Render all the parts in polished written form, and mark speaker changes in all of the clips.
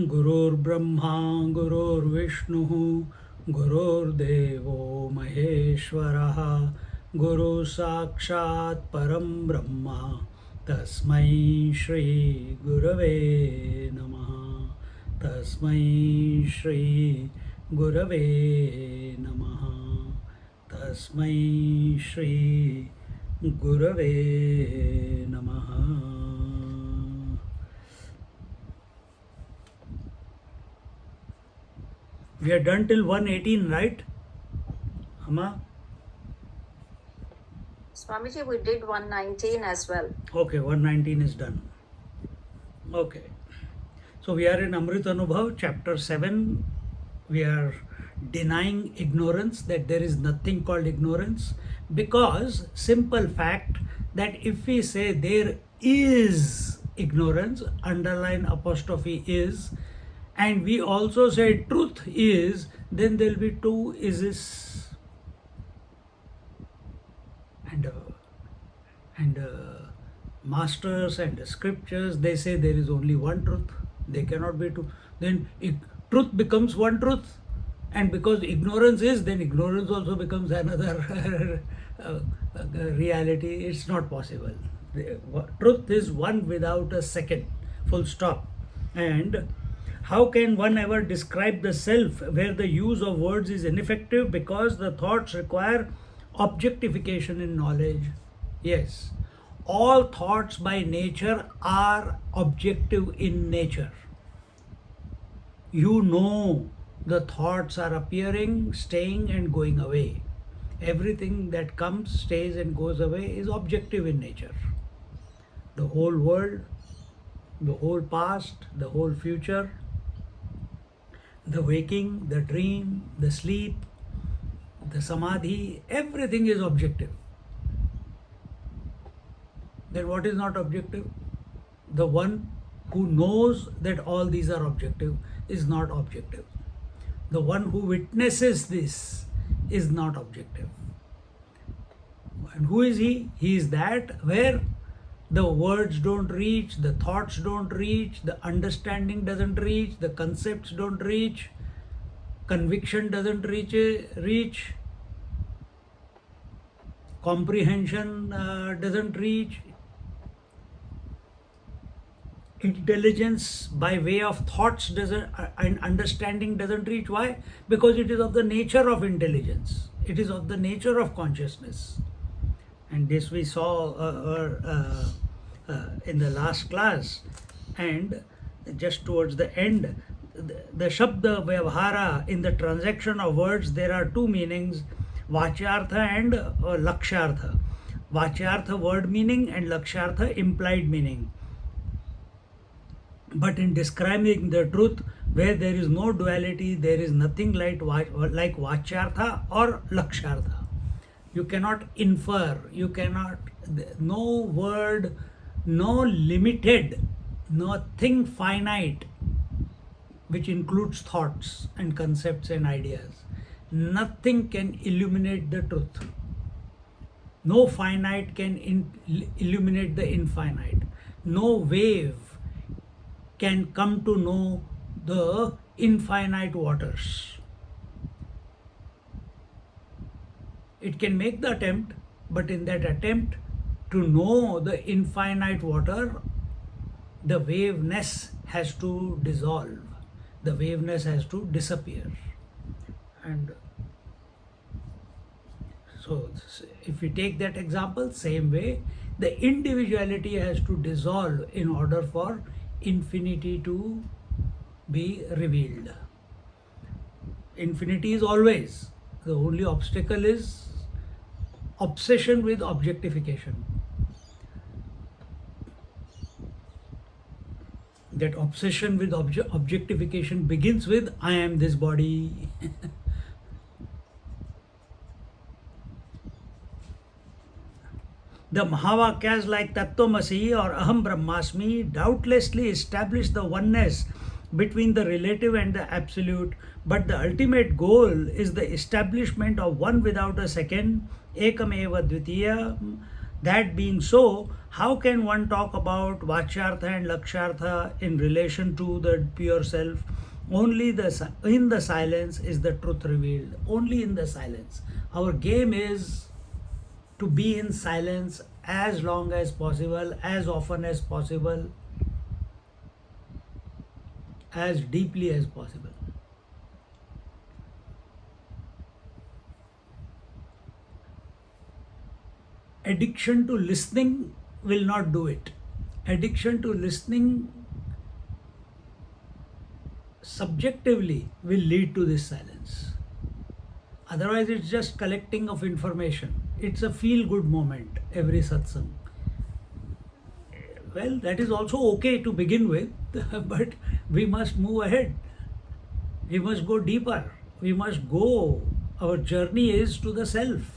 Speaker 1: गुरुर्ब्रह्मा गुरुर्विष्णुः गुरुर्देवो महेश्वरः गुरु साक्षात् परं ब्रह्म तस्मै श्री गुरवे नमः तस्मै श्री गुरवे नमः तस्मै श्री गुरवे नमः. We are done till 118, right? Amma?
Speaker 2: Swamiji, we did 119 as well.
Speaker 1: Okay, 119 is done. Okay. So we are in Amrutanubhav, chapter 7. We are denying ignorance, that there is nothing called ignorance, because simple fact that if we say there is ignorance, underline apostrophe is, and we also say truth is, then there will be two ises. And masters and scriptures, they say there is only one truth. They cannot be two. Then truth becomes one truth. And because ignorance is, then ignorance also becomes another reality. It's not possible. Truth is one without a second. Full stop. And how can one ever describe the self where the use of words is ineffective? Because the thoughts require objectification in knowledge. Yes, all thoughts by nature are objective in nature. You know the thoughts are appearing, staying and going away. Everything that comes, stays and goes away is objective in nature. The whole world, the whole past, the whole future, the waking, the dream, the sleep, the samadhi, everything is objective. Then what is not objective? The one who knows that all these are objective is not objective. The one who witnesses this is not objective. And who is he? He is that where the words don't reach, the thoughts don't reach, the understanding doesn't reach, the concepts don't reach, conviction doesn't reach, comprehension doesn't reach, intelligence by way of thoughts doesn't, and understanding doesn't reach. Why? Because it is of the nature of intelligence, it is of the nature of consciousness. And this we saw in the last class. And just towards the end, the Shabda Vyavhara, in the transaction of words, there are two meanings, Vachyartha and Lakshyartha. Vachyartha word meaning and Lakshyartha implied meaning. But in describing the truth, where there is no duality, there is nothing like Vachyartha or Lakshyartha. You cannot infer, you cannot, no word, no limited, nothing finite, which includes thoughts and concepts and ideas. Nothing can illuminate the truth. No finite can illuminate the infinite. No wave can come to know the infinite waters. It can make the attempt, but in that attempt to know the infinite water, the waveness has to dissolve, the waveness has to disappear. And so if we take that example, same way, the individuality has to dissolve in order for infinity to be revealed. Infinity is always. The only obstacle is obsession with objectification. That obsession with objectification begins with I am this body. The Mahavakyas like Tattvamasi or Aham Brahmasmi doubtlessly establish the oneness between the relative and the absolute, but the ultimate goal is the establishment of one without a second, Ekameva Dvitiya. That being so, how can one talk about Vachyartha and Lakshartha in relation to the pure self? Only in the silence is the truth revealed. Only in the silence. Our game is to be in silence as long as possible, as often as possible, as deeply as possible. Addiction to listening will not do it. Addiction to listening subjectively will lead to this silence. Otherwise, it's just collecting of information. It's a feel-good moment, every satsang. Well, that is also okay to begin with, but we must move ahead. We must go deeper. We must go. Our journey is to the self.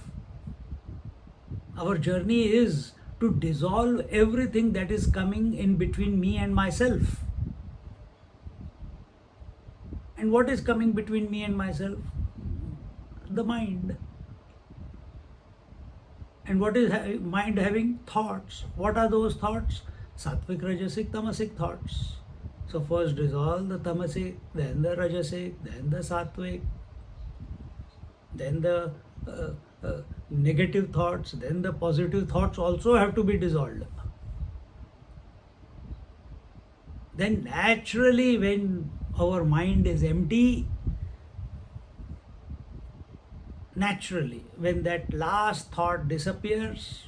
Speaker 1: Our journey is to dissolve everything that is coming in between me and myself. And what is coming between me and myself? The mind. And what is mind having? Thoughts. What are those thoughts? Sattvic, Rajasic, Tamasic thoughts. So first dissolve the Tamasic, then the Rajasic, then the Sattvic, then the negative thoughts, then the positive thoughts also have to be dissolved. Then naturally, when our mind is empty, naturally, when that last thought disappears,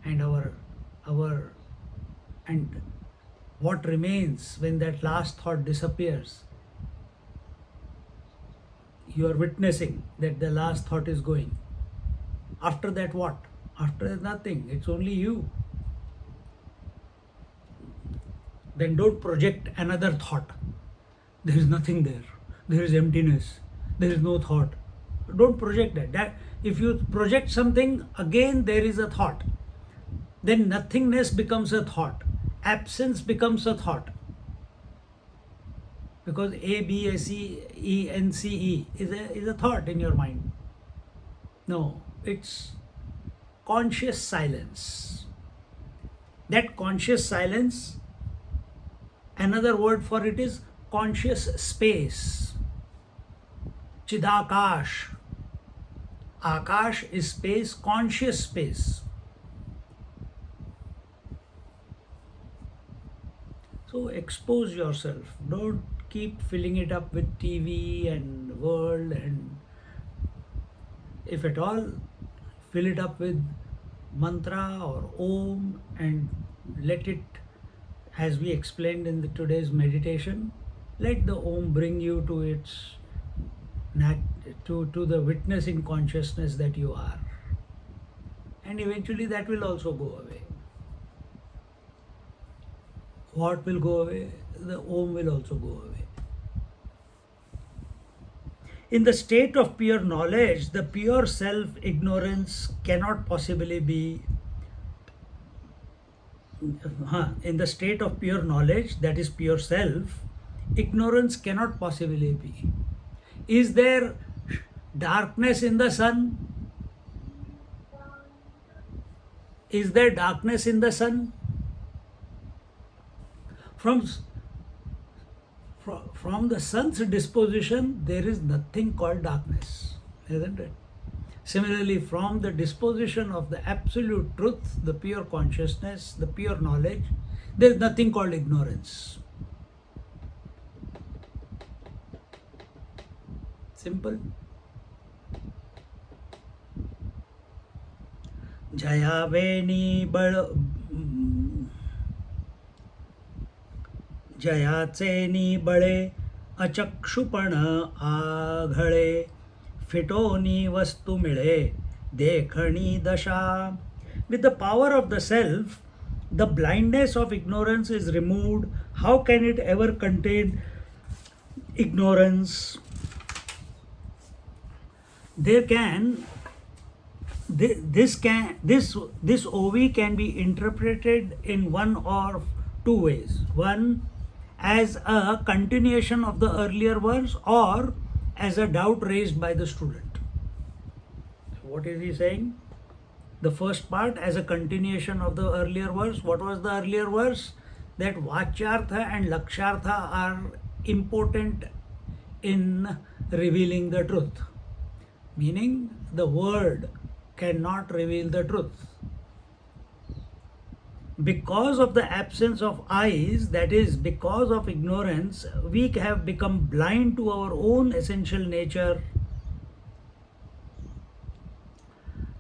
Speaker 1: and and what remains when that last thought disappears, you are witnessing that the last thought is going. After that, what? After that, nothing. It's only you. Then don't project another thought. There is nothing there. There is emptiness. There is no thought. Don't project that. If you project something, again there is a thought. Then nothingness becomes a thought. Absence becomes a thought. Because A, B, C, E, N, C, E is a thought in your mind. No, it's conscious silence. That conscious silence, another word for it is conscious space. Chidakash. Akash is space, conscious space. So expose yourself. Don't keep filling it up with TV and world, and if at all, fill it up with mantra or om, and let it, as we explained in today's meditation, let the om bring you to its to the witnessing consciousness that you are, and eventually that will also go away. What will go away? The om will also go away. In the state of pure knowledge, the pure self, ignorance cannot possibly be. In the state of pure knowledge, that is pure self, ignorance cannot possibly be. Is there darkness in the sun? Is there darkness in the sun? From the sun's disposition, there is nothing called darkness, isn't it? Similarly, from the disposition of the absolute truth, the pure consciousness, the pure knowledge, there is nothing called ignorance. Simple. जयाचे बळे अचक्षुपण आघळे फिटोनी वस्तु मिळे देखणी दशा. With the power of the self, the blindness of ignorance is removed, how can it ever contain ignorance? There can this OV can be interpreted in one or two ways. One, as a continuation of the earlier verse, or as a doubt raised by the student. What is he saying? The first part as a continuation of the earlier verse. What was the earlier verse? That Vachyartha and Lakshartha are important in revealing the truth. Meaning the word cannot reveal the truth. Because of the absence of eyes, that is, because of ignorance, we have become blind to our own essential nature.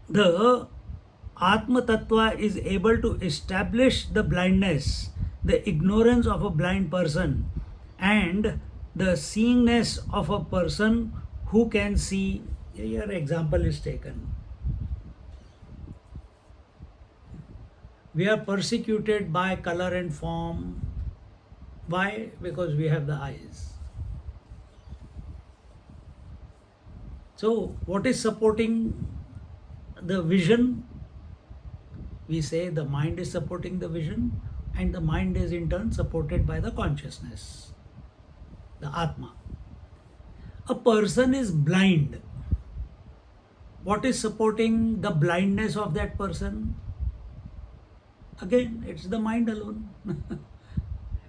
Speaker 1: The Atma Tattva is able to establish the blindness, the ignorance of a blind person, and the seeingness of a person who can see. Here example is taken. We are persecuted by color and form. Why? Because we have the eyes. So what is supporting the vision? We say the mind is supporting the vision, and the mind is in turn supported by the consciousness, the Atma. A person is blind. What is supporting the blindness of that person? Again, it's the mind alone.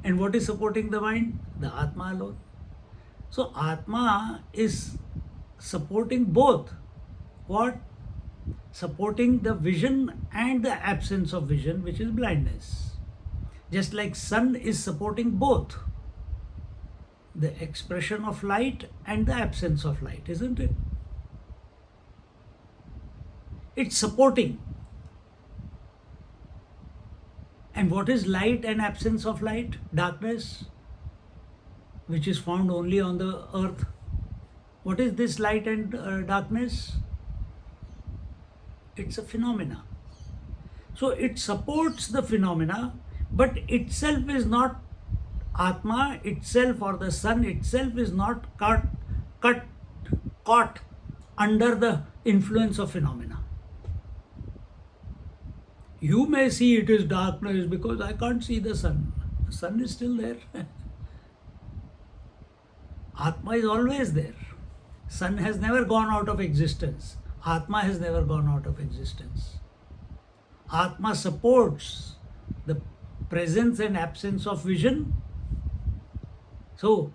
Speaker 1: And what is supporting the mind? The Atma alone. So Atma is supporting both. What? Supporting the vision and the absence of vision, which is blindness. Just like sun is supporting both the expression of light and the absence of light, isn't it? It's supporting. And what is light and absence of light? Darkness, which is found only on the earth. What is this light and darkness? It's a phenomena. So it supports the phenomena, but itself is not Atma itself, or the sun itself is not caught under the influence of phenomena. You may see it is darkness because I can't see the sun. The sun is still there. Atma is always there. Sun has never gone out of existence. Atma has never gone out of existence. Atma supports the presence and absence of vision. So,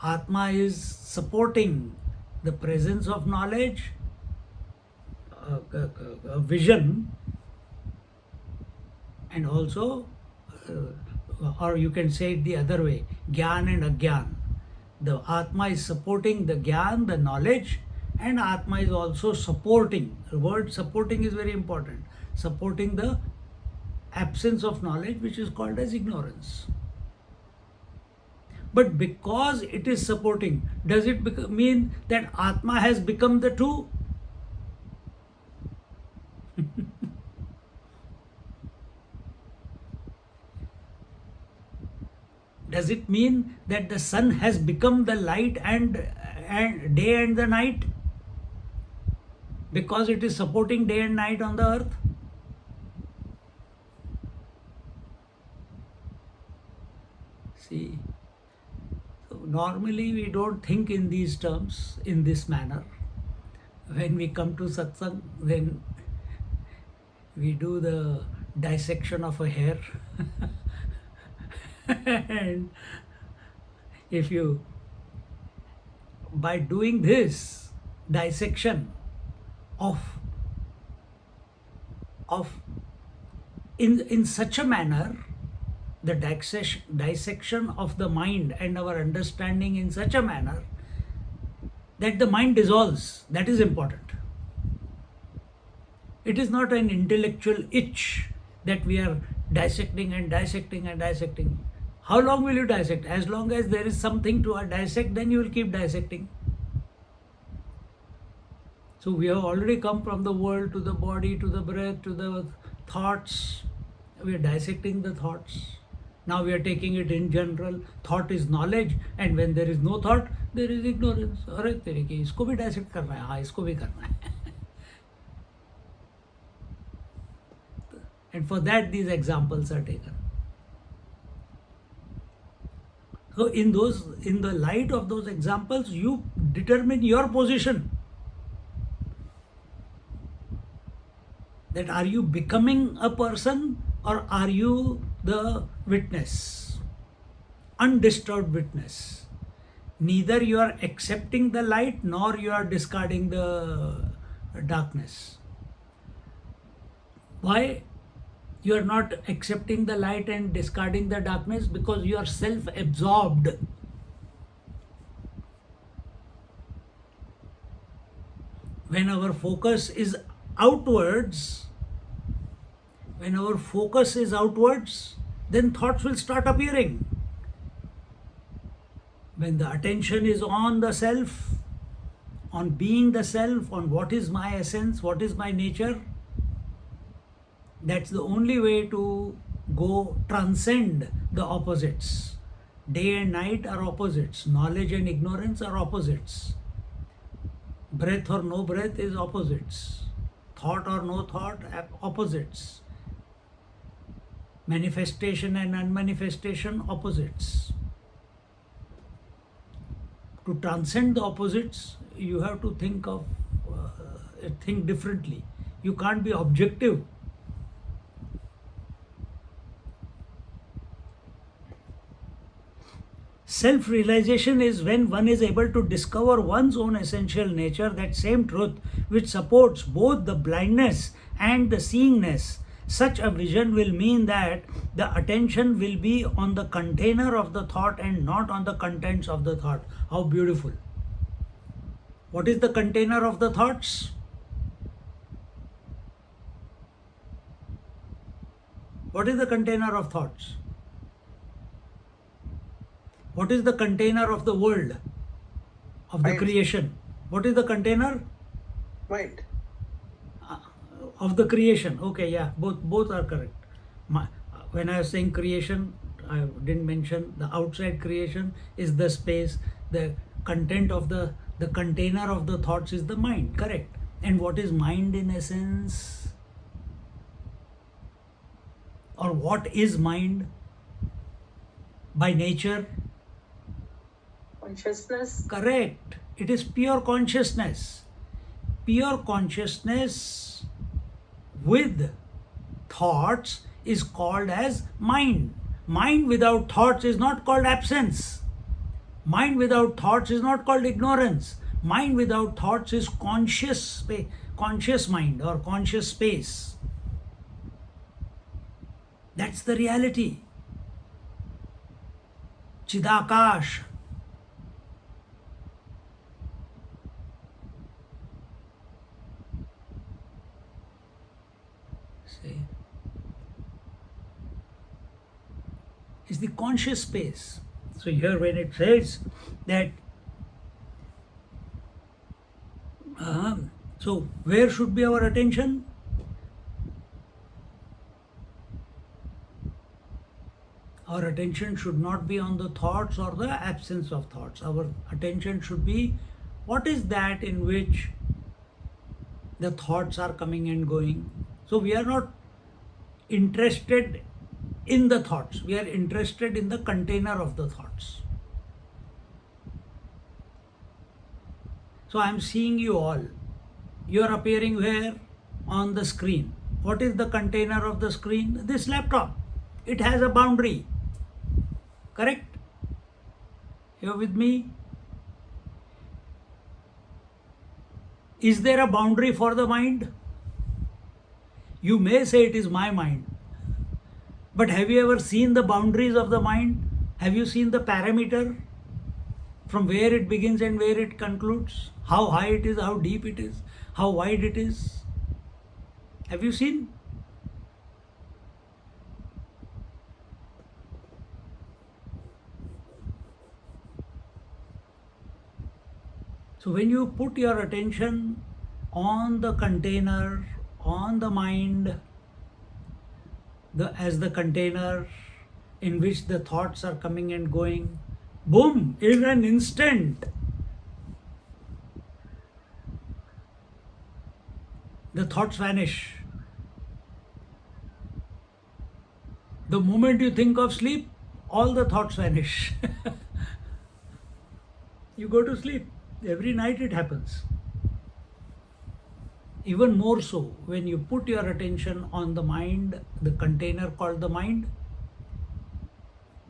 Speaker 1: Atma is supporting the presence of knowledge, vision, and also, or you can say it the other way, gyaan and agyan. The Atma is supporting the gyaan, the knowledge, and Atma is also supporting. The word supporting is very important. Supporting the absence of knowledge, which is called as ignorance. But because it is supporting, does it mean that Atma has become the two? Does it mean that the sun has become the light and day and the night? Because it is supporting day and night on the earth? See, so normally we don't think in these terms, in this manner. When we come to satsang, then we do the dissection of a hair. And if you, by doing this dissection of in such a manner, the dissection of the mind and our understanding in such a manner that the mind dissolves, that is important. It is not an intellectual itch that we are dissecting and dissecting and dissecting. How long will you dissect? As long as there is something to dissect, then you will keep dissecting. So we have already come from the world to the body, to the breath, to the thoughts, We are dissecting the thoughts. Now we are taking it in general. Thought is knowledge, and when there is no thought, there is ignorance. अरे तेरे की इसको भी dissect करना है, हाँ इसको भी करना है. And for that these examples are taken. So in the light of those examples, you determine your position. That are you becoming a person or are you the witness? Undisturbed witness. Neither you are accepting the light nor you are discarding the darkness. Why? You are not accepting the light and discarding the darkness because you are self-absorbed. When our focus is outwards, then thoughts will start appearing. When the attention is on the self, on being the self, on what is my essence, what is my nature, that's the only way to go transcend the opposites. Day and night are opposites. Knowledge and ignorance are opposites. Breath or no breath is opposites. Thought or no thought, opposites. Manifestation and unmanifestation, opposites. To transcend the opposites, you have to think differently. You can't be objective. Self-realization is when one is able to discover one's own essential nature, that same truth which supports both the blindness and the seeingness. Such a vision will mean that the attention will be on the container of the thought and not on the contents of the thought. How beautiful. What is the container of the thoughts? What is the container of thoughts? What is the container of the world, of the
Speaker 3: Mind.
Speaker 1: creation? What is the container?
Speaker 3: Mind.
Speaker 1: Of the creation. Okay, yeah, both are correct. When I was saying creation, I didn't mention the outside creation is the space. The content of the container of the thoughts is the mind, correct. And what is mind in essence? Or what is mind by nature?
Speaker 3: Consciousness.
Speaker 1: Correct. It is pure consciousness. Pure consciousness with thoughts is called as mind. Mind without thoughts is not called absence. Mind without thoughts is not called ignorance. Mind without thoughts is conscious mind or conscious space. That's the reality. Chidakash. Is the conscious space. So here when it says that, so where should be our attention? Our attention should not be on the thoughts or the absence of thoughts. Our attention should be what is that in which the thoughts are coming and going. So we are not interested in the thoughts. We are interested in the container of the thoughts. So I am seeing you all. You are appearing where? On the screen. What is the container of the screen? This laptop. It has a boundary. Correct? You are with me? Is there a boundary for the mind? You may say it is my mind. But have you ever seen the boundaries of the mind? Have you seen the parameter from where it begins and where it concludes? How high it is, how deep it is, how wide it is? Have you seen? So when you put your attention on the container, on the mind, as the container in which the thoughts are coming and going. Boom, in an instant, the thoughts vanish. The moment you think of sleep, all the thoughts vanish. You go to sleep. Every night it happens. Even more so, when you put your attention on the mind, the container called the mind,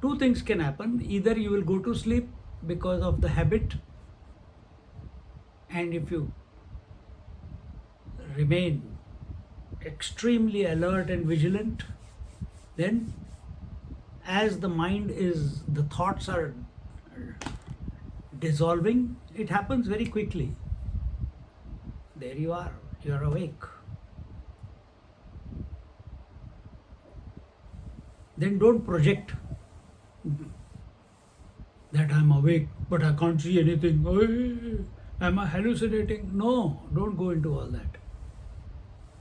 Speaker 1: two things can happen. Either you will go to sleep because of the habit, and if you remain extremely alert and vigilant, then as the thoughts are dissolving, it happens very quickly. There you are awake. Then don't project that I'm awake but I can't see anything. Am I hallucinating? No, don't go into all that.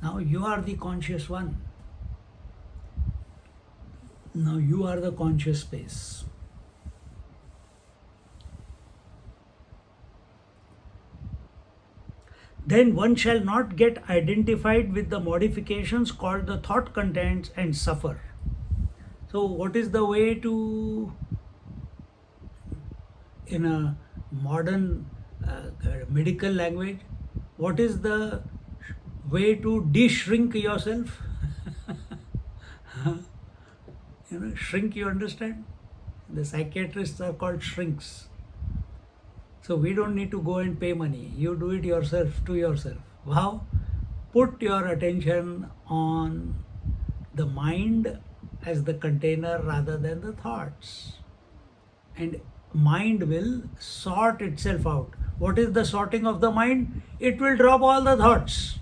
Speaker 1: Now you are the conscious one. Now you are the conscious space. Then one shall not get identified with the modifications called the thought contents and suffer. So, what is the way to, in a modern medical language, what is the way to de-shrink yourself? Shrink, you understand? The psychiatrists are called shrinks. So we don't need to go and pay money. You do it yourself to yourself. How? Put your attention on the mind as the container rather than the thoughts. And mind will sort itself out. What is the sorting of the mind? It will drop all the thoughts.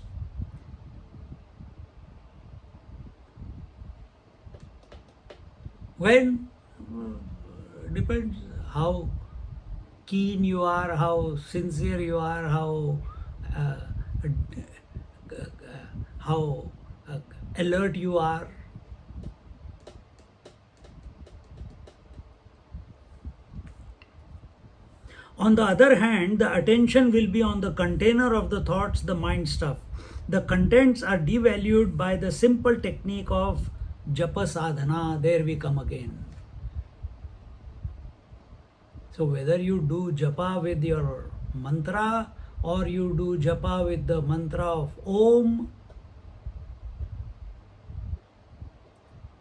Speaker 1: When? Depends how keen you are, how sincere you are, how alert you are. On the other hand, the attention will be on the container of the thoughts, the mind stuff. The contents are devalued by the simple technique of japa sadhana. There we come again. So whether you do japa with your mantra or you do japa with the mantra of Om.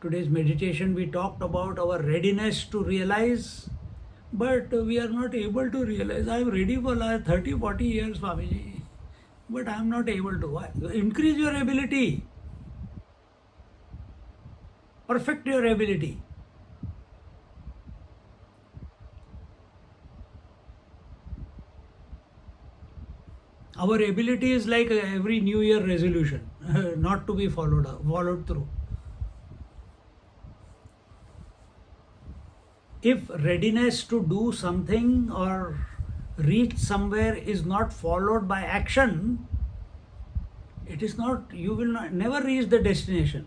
Speaker 1: Today's meditation we talked about our readiness to realize, but we are not able to realize. I am ready for last 30, 40 years, Swamiji, but I am not able to. Why? Increase your ability. Perfect your ability. Our ability is like every New Year resolution, not to be followed through. If readiness to do something or reach somewhere is not followed by action, it is not. You will never reach the destination.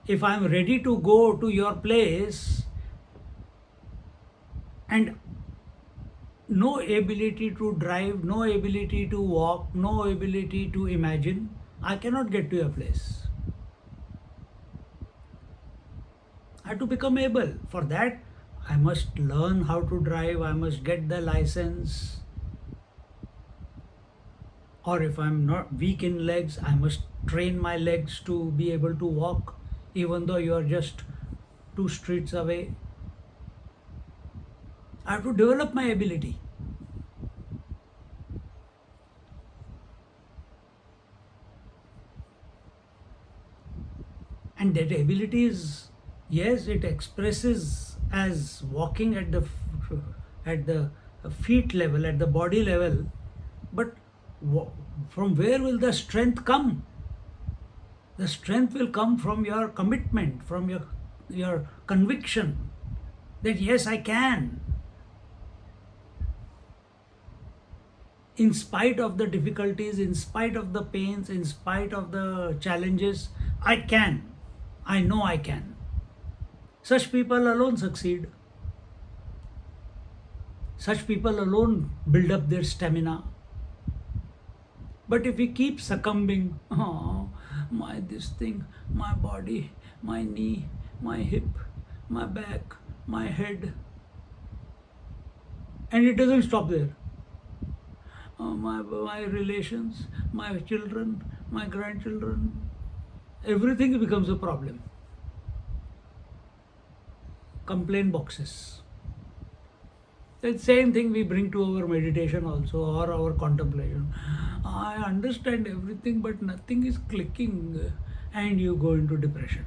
Speaker 1: If I am ready to go to your place and no ability to drive, no ability to walk, no ability to imagine, I cannot get to your place. I have to become able. For that, I must learn how to drive, I must get the license. Or if I'm not weak in legs, I must train my legs to be able to walk, even though you are just 2 streets away. I have to develop my ability. And that ability is, yes, it expresses as walking at the feet level, at the body level, but from where will the strength come? The strength will come from your commitment, from your conviction that yes, I can. In spite of the difficulties, in spite of the pains, in spite of the challenges, I can. I know I can. Such people alone succeed. Such people alone build up their stamina. But if we keep succumbing, oh, my this thing, my body, my knee, my hip, my back, my head, and it doesn't stop there. My relations, my children, my grandchildren, everything becomes a problem. Complaint boxes. The same thing we bring to our meditation also, or our contemplation. I understand everything, but nothing is clicking, and you go into depression.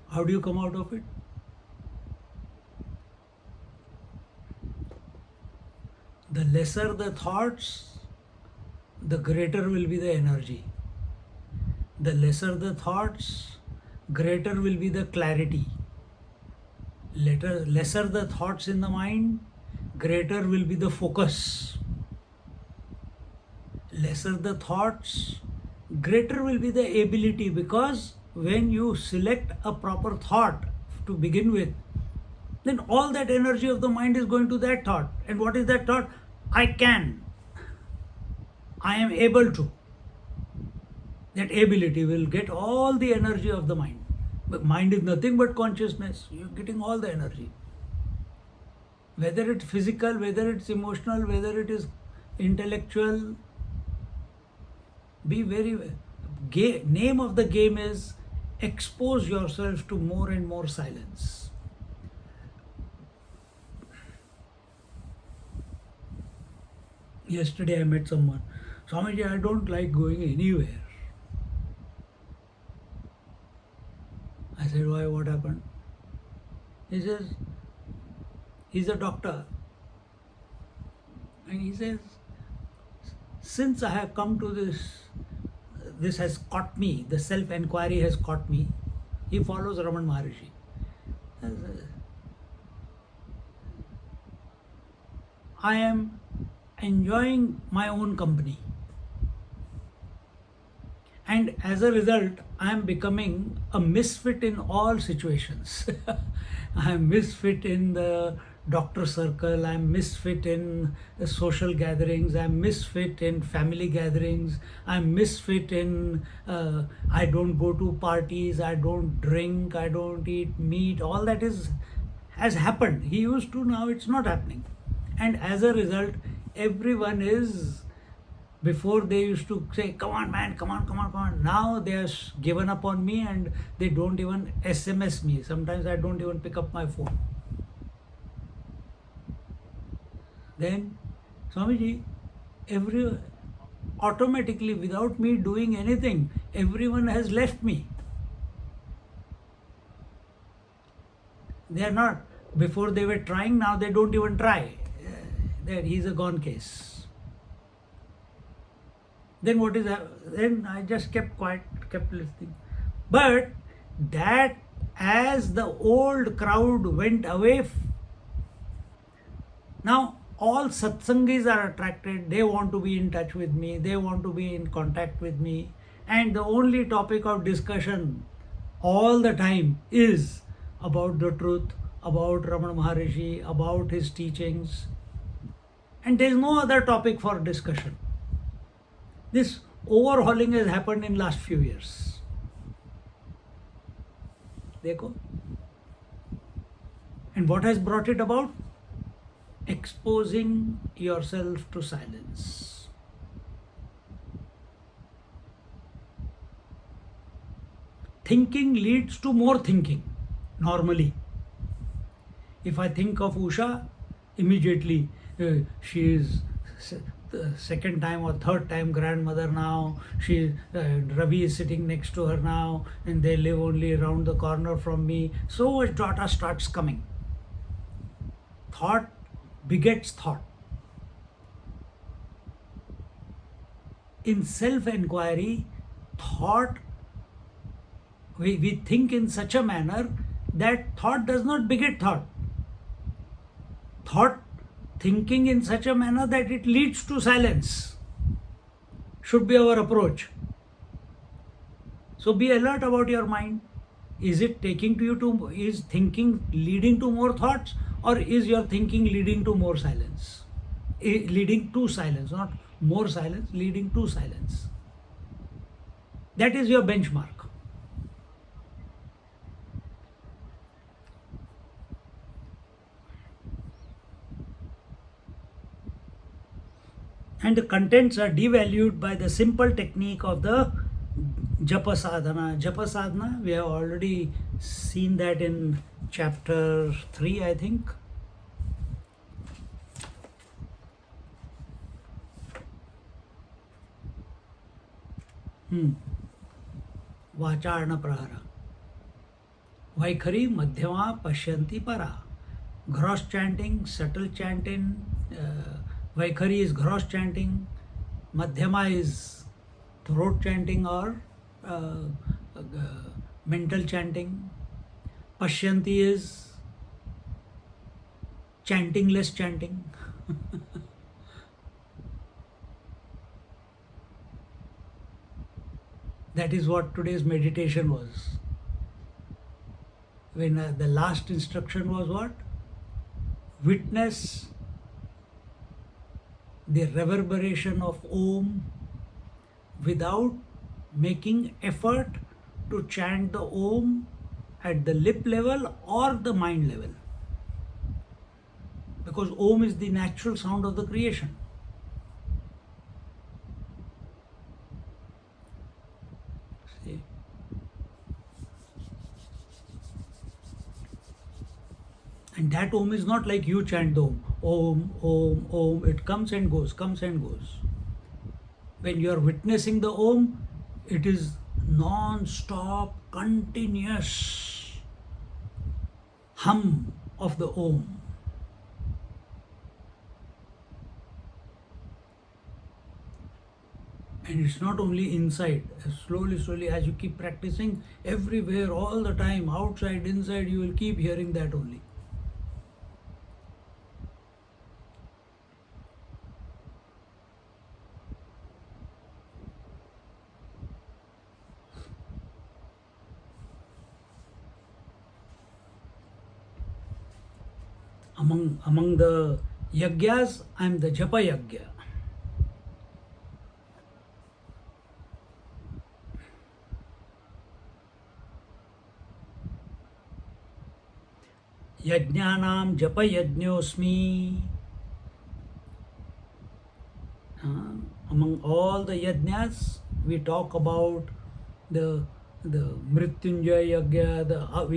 Speaker 1: How do you come out of it? The lesser the thoughts, the greater will be the energy. The lesser the thoughts, greater will be the clarity. Lesser the thoughts in the mind, greater will be the focus. Lesser the thoughts, greater will be the ability, because when you select a proper thought to begin with, then all that energy of the mind is going to that thought. And what is that thought? I can. I am able to. That ability will get all the energy of the mind. But mind is nothing but consciousness. You're getting all the energy. Whether it's physical, whether it's emotional, whether it is intellectual, be very. Name of the game is expose yourself to more and more silence. Yesterday I met someone. Swamiji, I don't like going anywhere. I said, why? What happened? He says, he's a doctor. And he says, since I have come to this has caught me, the self-enquiry has caught me. He follows Raman Maharishi. I am enjoying my own company. And as a result, I am becoming a misfit in all situations. I am misfit in the doctor circle, I am misfit in the social gatherings, I am misfit in family gatherings, I am misfit in, I don't go to parties, I don't drink, I don't eat meat, all that has happened. He used to, now it's not happening. And as a result, everyone is, before they used to say, come on man, come on. Now they have given up on me and they don't even SMS me. Sometimes I don't even pick up my phone. Then, Swamiji, automatically, without me doing anything, everyone has left me. They are not, before they were trying, now they don't even try. There, he's a gone case. Then what is that? Then I just kept quiet, kept listening. But that, as the old crowd went away, now all satsangis are attracted. They want to be in touch with me. They want to be in contact with me. And the only topic of discussion all the time is about the truth, about Ramana Maharishi, about his teachings. And there is no other topic for discussion. This overhauling has happened in last few years. Dekho. And what has brought it about? Exposing yourself to silence. Thinking leads to more thinking, normally. If I think of Usha, immediately she is the second time or third time grandmother now. Ravi is sitting next to her now, and they live only around the corner from me. So much data starts coming. Thought begets thought. In self-enquiry, thought, we think in such a manner that thought does not beget thought. Thought thinking in such a manner that it leads to silence should be our approach. So be alert about your mind. Is it taking to you to, is thinking leading to more thoughts, or is your thinking leading to more silence? Leading to silence, not more silence, leading to silence. That is your benchmark. And the contents are devalued by the simple technique of the japa sadhana. Japa sadhana, we have already seen that in chapter 3, I think. Vacharna prahara. Vaikhari madhyama pashyanti para. Gross chanting, subtle chanting. Vaikhari is gross chanting. Madhyama is throat chanting or mental chanting. Pashyanti is chantingless chanting. That is what today's meditation was. When the last instruction was what? Witness the reverberation of Om without making effort to chant the Om at the lip level or the mind level. Because Om is the natural sound of the creation. See? And that Om is not like you chant the Om. Om, Om, Om. It comes and goes, comes and goes. When you are witnessing the Om, it is non-stop, continuous hum of the Om. And it's not only inside. Slowly, slowly, as you keep practicing, everywhere, all the time, outside, inside, you will keep hearing that only. Among the yagyas, I am the japa yagya. Yajnanam japa yajñosmi. Among all the yajnas, we talk about the Mrityunjay yagya,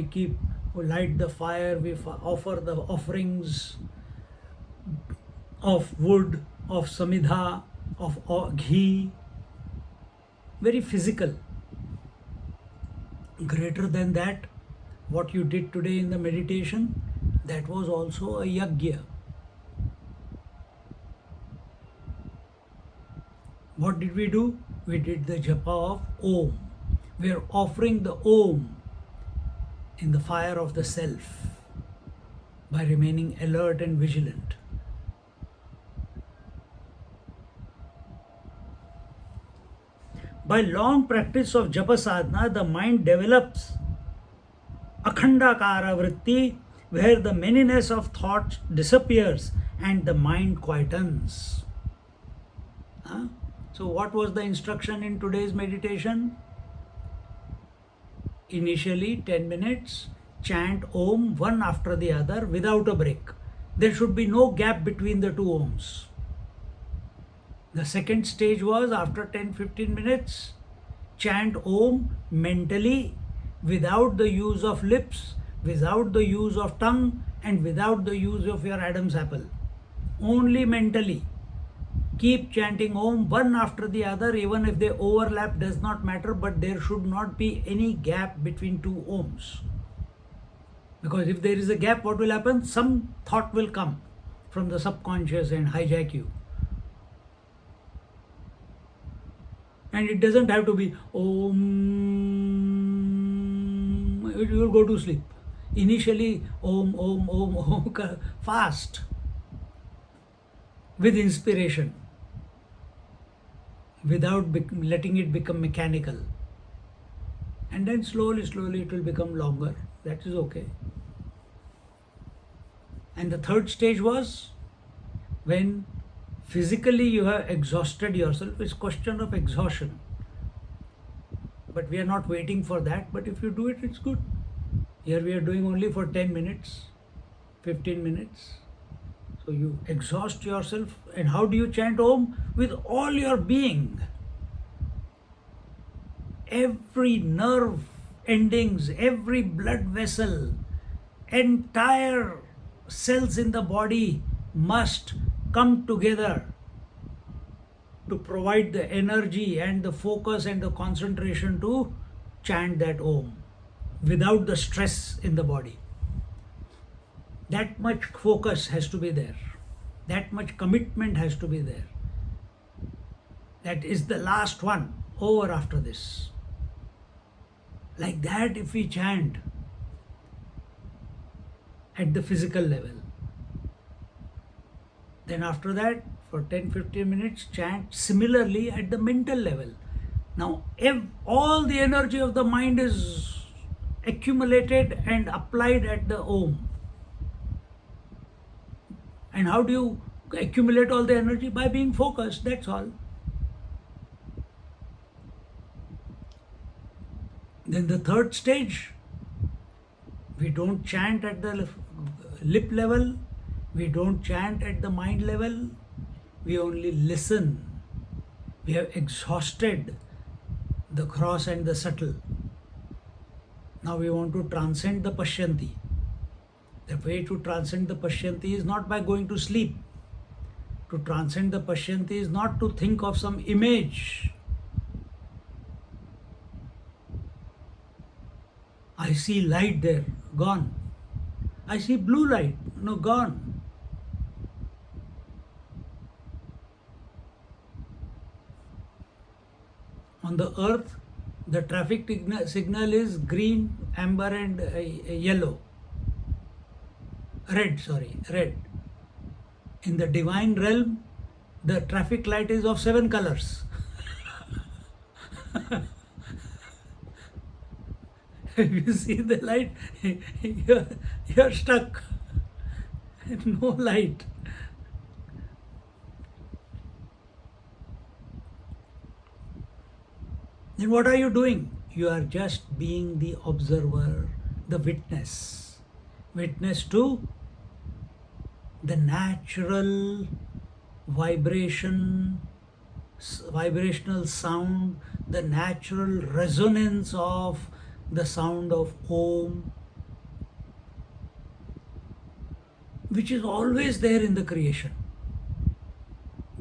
Speaker 1: we light the fire, we offer the offerings of wood, of samidha, of ghee, very physical. Greater than that, what you did today in the meditation, that was also a yagya. What did we do? We did the japa of Om. We are offering the Om in the fire of the self by remaining alert and vigilant. By long practice of japa sadhana, the mind develops akhandakara vritti, where the manyness of thoughts disappears and the mind quietens. So what was the instruction in today's meditation? Initially 10 minutes, chant Om one after the other without a break. There should be no gap between the two Oms. The second stage was after 10-15 minutes, chant Om mentally without the use of lips, without the use of tongue, and without the use of your Adam's apple. Only mentally. Keep chanting Om one after the other, even if they overlap, does not matter, but there should not be any gap between two Oms. Because if there is a gap, what will happen? Some thought will come from the subconscious and hijack you. And it doesn't have to be Om, you will go to sleep. Initially, Om, Om, Om, Om, fast. with inspiration, without letting it become mechanical. And then slowly, slowly it will become longer. That is okay. And the third stage was when physically you have exhausted yourself. It's question of exhaustion. But we are not waiting for that. But if you do it, it's good. Here we are doing only for 10 minutes, 15 minutes. So you exhaust yourself. And how do you chant Om? With all your being. Every nerve endings, every blood vessel, entire cells in the body must come together to provide the energy and the focus and the concentration to chant that Om without the stress in the body. That much focus has to be there. That much commitment has to be there. That is the last one. Over after this. Like that, if we chant at the physical level, then after that, for 10-15 minutes, chant similarly at the mental level. Now, if all the energy of the mind is accumulated and applied at the Om. And how do you accumulate all the energy? By being focused, that's all. Then the third stage, we don't chant at the lip level, we don't chant at the mind level, we only listen. We have exhausted the gross and the subtle. Now we want to transcend the Pashyanti. The way to transcend the Pashyanti is not by going to sleep. To transcend the Pashyanti is not to think of some image. I see light there, gone. I see blue light, no, gone. On the earth, the traffic signal is green, amber and yellow. Red. In the divine realm, the traffic light is of 7 colors. If you see the light, you're stuck. No light. Then what are you doing? You are just being the observer, the witness. Witness to the natural vibrational sound, the natural resonance of the sound of Om, which is always there in the creation.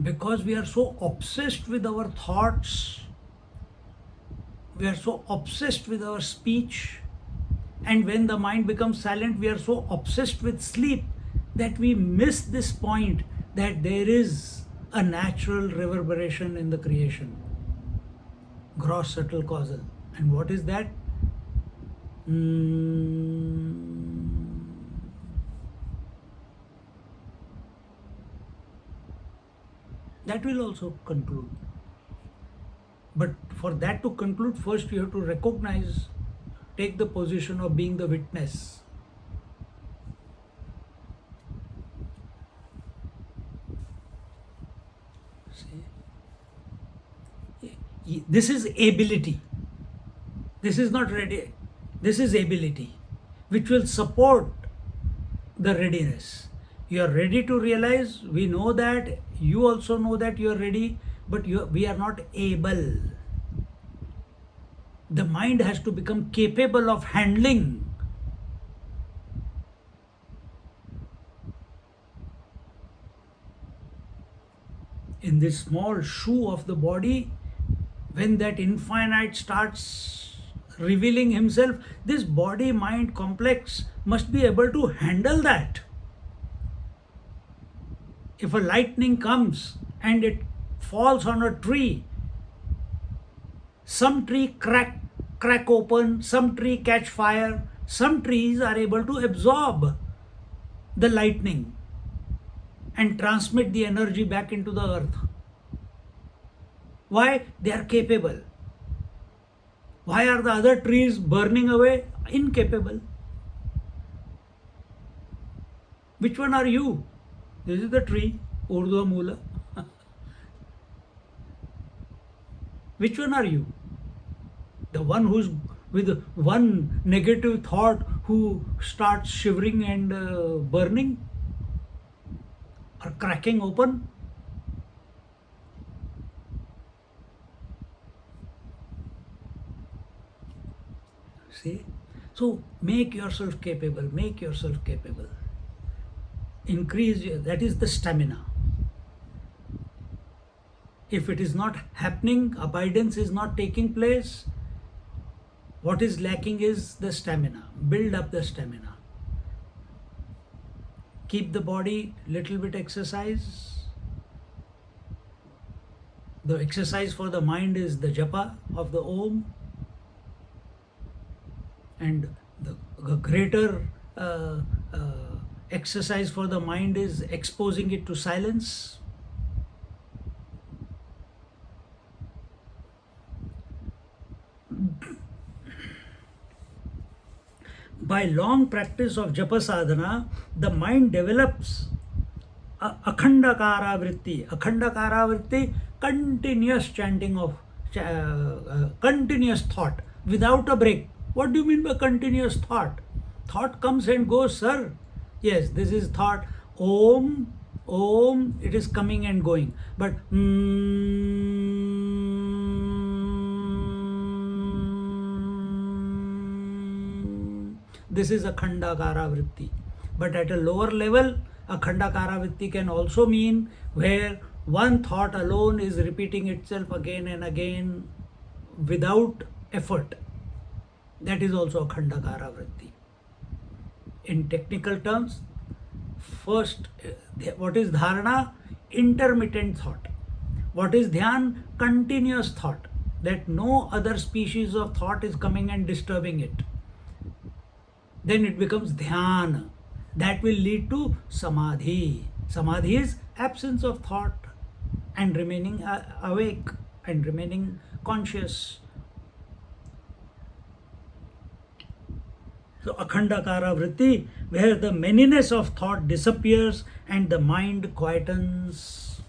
Speaker 1: Because we are so obsessed with our thoughts, we are so obsessed with our speech, and when the mind becomes silent, we are so obsessed with sleep that we miss this point that there is a natural reverberation in the creation. Gross, subtle, causal. And what is that? That will also conclude. But for that to conclude, first you have to recognize, take the position of being the witness. See? This is ability. This is not ready. This is ability, which will support the readiness. You are ready to realize, we know that, you also know that you are ready, but we are not able. The mind has to become capable of handling. In this small shoe of the body, when that infinite starts revealing himself, this body-mind complex must be able to handle that. If a lightning comes and it falls on a tree, some tree crack open, some tree catch fire, some trees are able to absorb the lightning and transmit the energy back into the earth. Why? They are capable. Why are the other trees burning away? Incapable. Which one are you? This is the tree, Urdhva Mula. Which one are you? The one who's with one negative thought who starts shivering and burning or cracking open? See? So make yourself capable, make yourself capable. Increase, that is the stamina. If it is not happening, abidance is not taking place, what is lacking is the stamina. Build up the stamina. Keep the body little bit exercise. The exercise for the mind is the japa of the Om, and the greater exercise for the mind is exposing it to silence. By long practice of japa sadhana, the mind develops akhandakara vritti. Akhandakara vritti, continuous chanting of continuous thought without a break. What do you mean by continuous thought? Thought comes and goes, sir. Yes, this is thought. Om, Om, it is coming and going. But this is akhandakara vritti. But at a lower level, akhandakara vritti can also mean where one thought alone is repeating itself again and again without effort. That is also akhandakara vritti. In technical terms, first, what is dharana? Intermittent thought. What is dhyan? Continuous thought. That no other species of thought is coming and disturbing it. Then it becomes dhyana. That will lead to samadhi. Samadhi is absence of thought and remaining awake and remaining conscious. So akhandakara vritti, where the manyness of thought disappears and the mind quietens.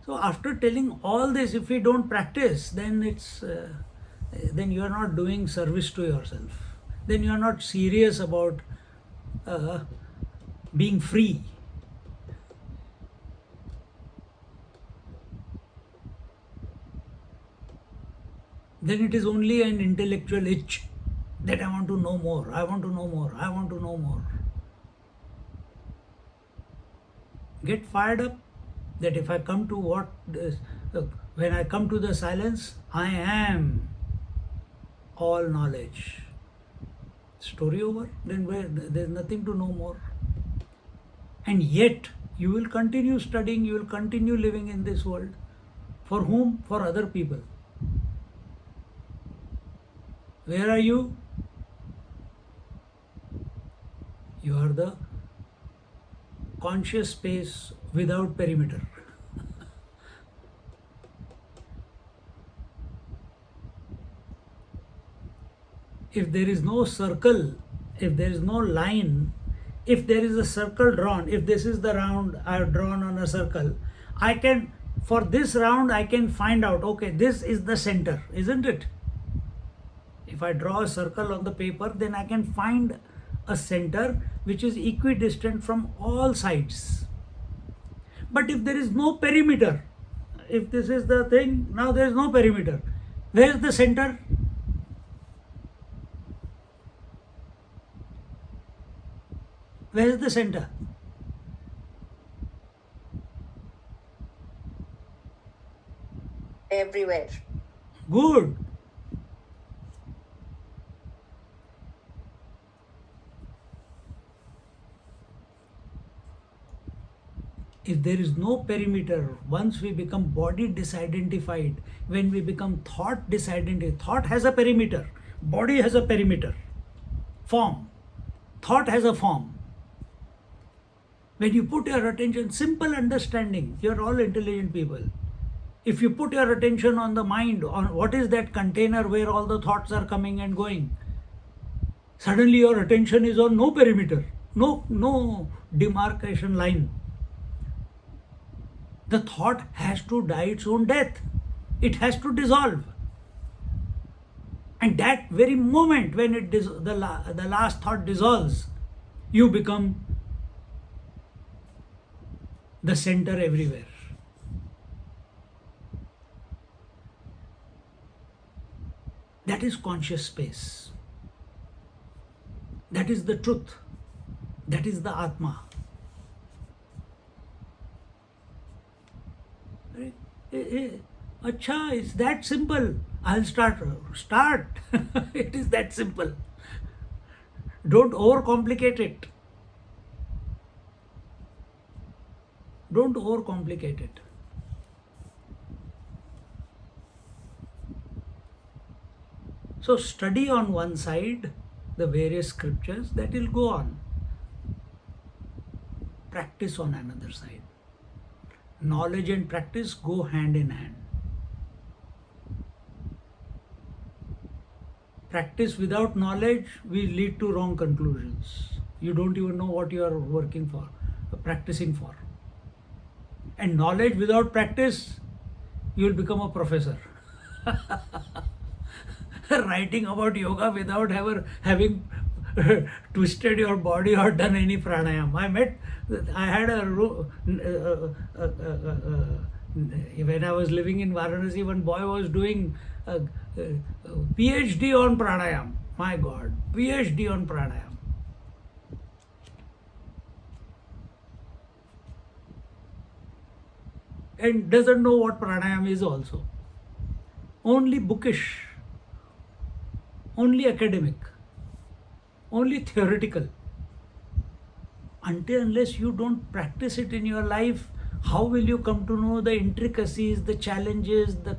Speaker 1: So after telling all this, if we don't practice, then then you are not doing service to yourself. Then you are not serious about being free. Then it is only an intellectual itch that I want to know more, I want to know more, I want to know more. Get fired up that if I come to when I come to the silence, I am all knowledge. Story over, then there's nothing to know more. And yet, you will continue studying, you will continue living in this world. For whom? For other people. Where are you? You are the conscious space without perimeter. If there is no circle, if there is no line, if there is a circle drawn, if this is the round I have drawn on a circle, for this round I can find out, okay, this is the center, isn't it? If I draw a circle on the paper, then I can find a center which is equidistant from all sides. But if there is no perimeter, if this is the thing, now there is no perimeter, where is the center? Where is the center?
Speaker 2: Everywhere.
Speaker 1: Good. If there is no perimeter, once we become body disidentified, when we become thought disidentified, thought has a perimeter, body has a perimeter, form, thought has a form. When you put your attention, simple understanding, you're all intelligent people. If you put your attention on the mind, on what is that container where all the thoughts are coming and going, suddenly your attention is on no perimeter, no demarcation line. The thought has to die its own death. It has to dissolve. And that very moment when the last thought dissolves, you become the center everywhere. That is conscious space. That is the truth. That is the Atma. Acha, it's that simple. I'll start. It is that simple. Don't overcomplicate it. Don't overcomplicate it. So study on one side the various scriptures, that will go on. Practice on another side. Knowledge and practice go hand in hand. Practice without knowledge will lead to wrong conclusions. You don't even know what you are working for, practicing for. And knowledge without practice, you will become a professor. Writing about yoga without having twisted your body or done any pranayam. I had when I was living in Varanasi, one boy was doing a PhD on pranayam. My God, PhD on pranayam. And doesn't know what pranayam is also. Only bookish, only academic, only theoretical. Unless you don't practice it in your life, how will you come to know the intricacies, the challenges, the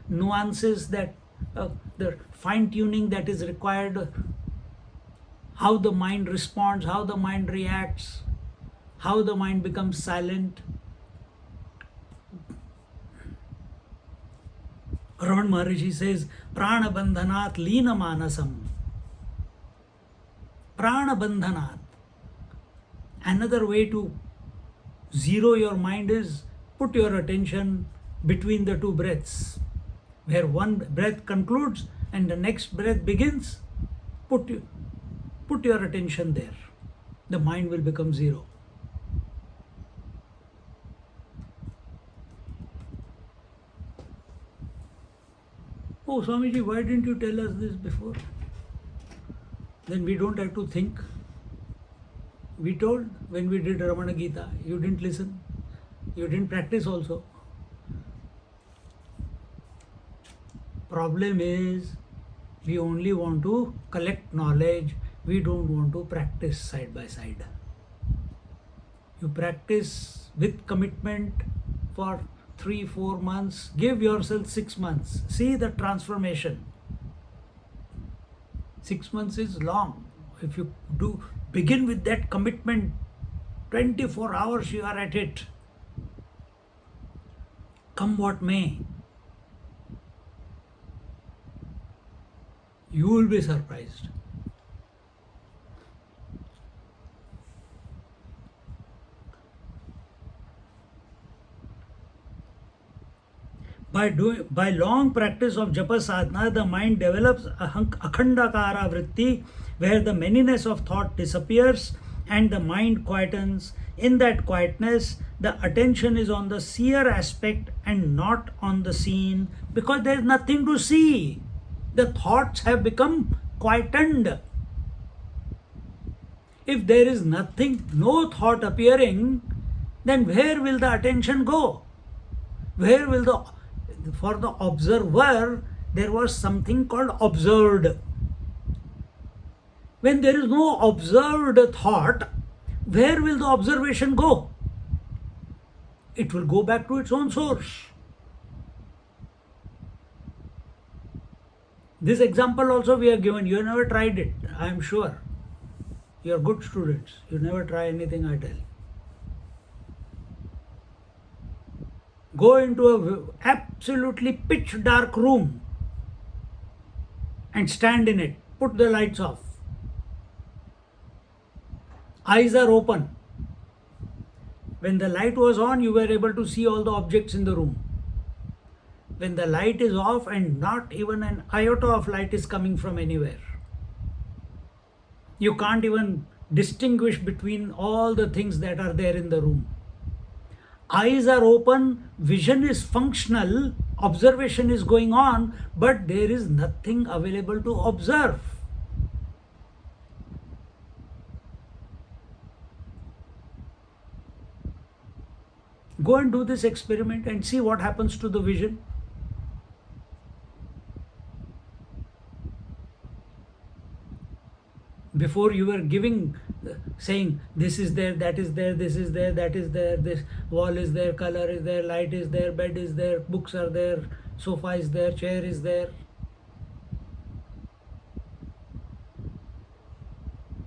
Speaker 1: nuances, that the fine-tuning that is required, how the mind responds, how the mind reacts, how the mind becomes silent. Raman Maharishi says, Prana bandhanat leena manasam. Prana bandhanat. Another way to zero your mind is put your attention between the two breaths. Where one breath concludes and the next breath begins, put your attention there. The mind will become zero. Oh, Swamiji, why didn't you tell us this before? Then we don't have to think. We told when we did Ramana Gita, you didn't listen. You didn't practice also. Problem is, we only want to collect knowledge. We don't want to practice side by side. You practice with commitment for 3-4 months. Give yourself 6 months. See the transformation. 6 months is long. If you begin with that commitment, 24 hours you are at it. Come what may, you will be surprised. By long practice of japa sadhana, the mind develops a akhandakara vritti, where the manyness of thought disappears and the mind quietens. In that quietness, the attention is on the seer aspect and not on the seen, because there is nothing to see. The thoughts have become quietened. If there is nothing, no thought appearing, then where will the attention go? Where will for the observer, there was something called observed. When there is no observed thought, where will the observation go? It will go back to its own source. This example also we are given. You have never tried it, I am sure. You are good students. You never try anything I tell. Go into a absolutely pitch dark room and stand in it. Put the lights off. Eyes are open. When the light was on, you were able to see all the objects in the room. When the light is off and not even an iota of light is coming from anywhere, you can't even distinguish between all the things that are there in the room. Eyes are open, vision is functional, observation is going on, but there is nothing available to observe. Go and do this experiment and see what happens to the vision. Before you were saying this is there, that is there, this is there, that is there, this wall is there, color is there, light is there, bed is there, books are there, sofa is there, chair is there.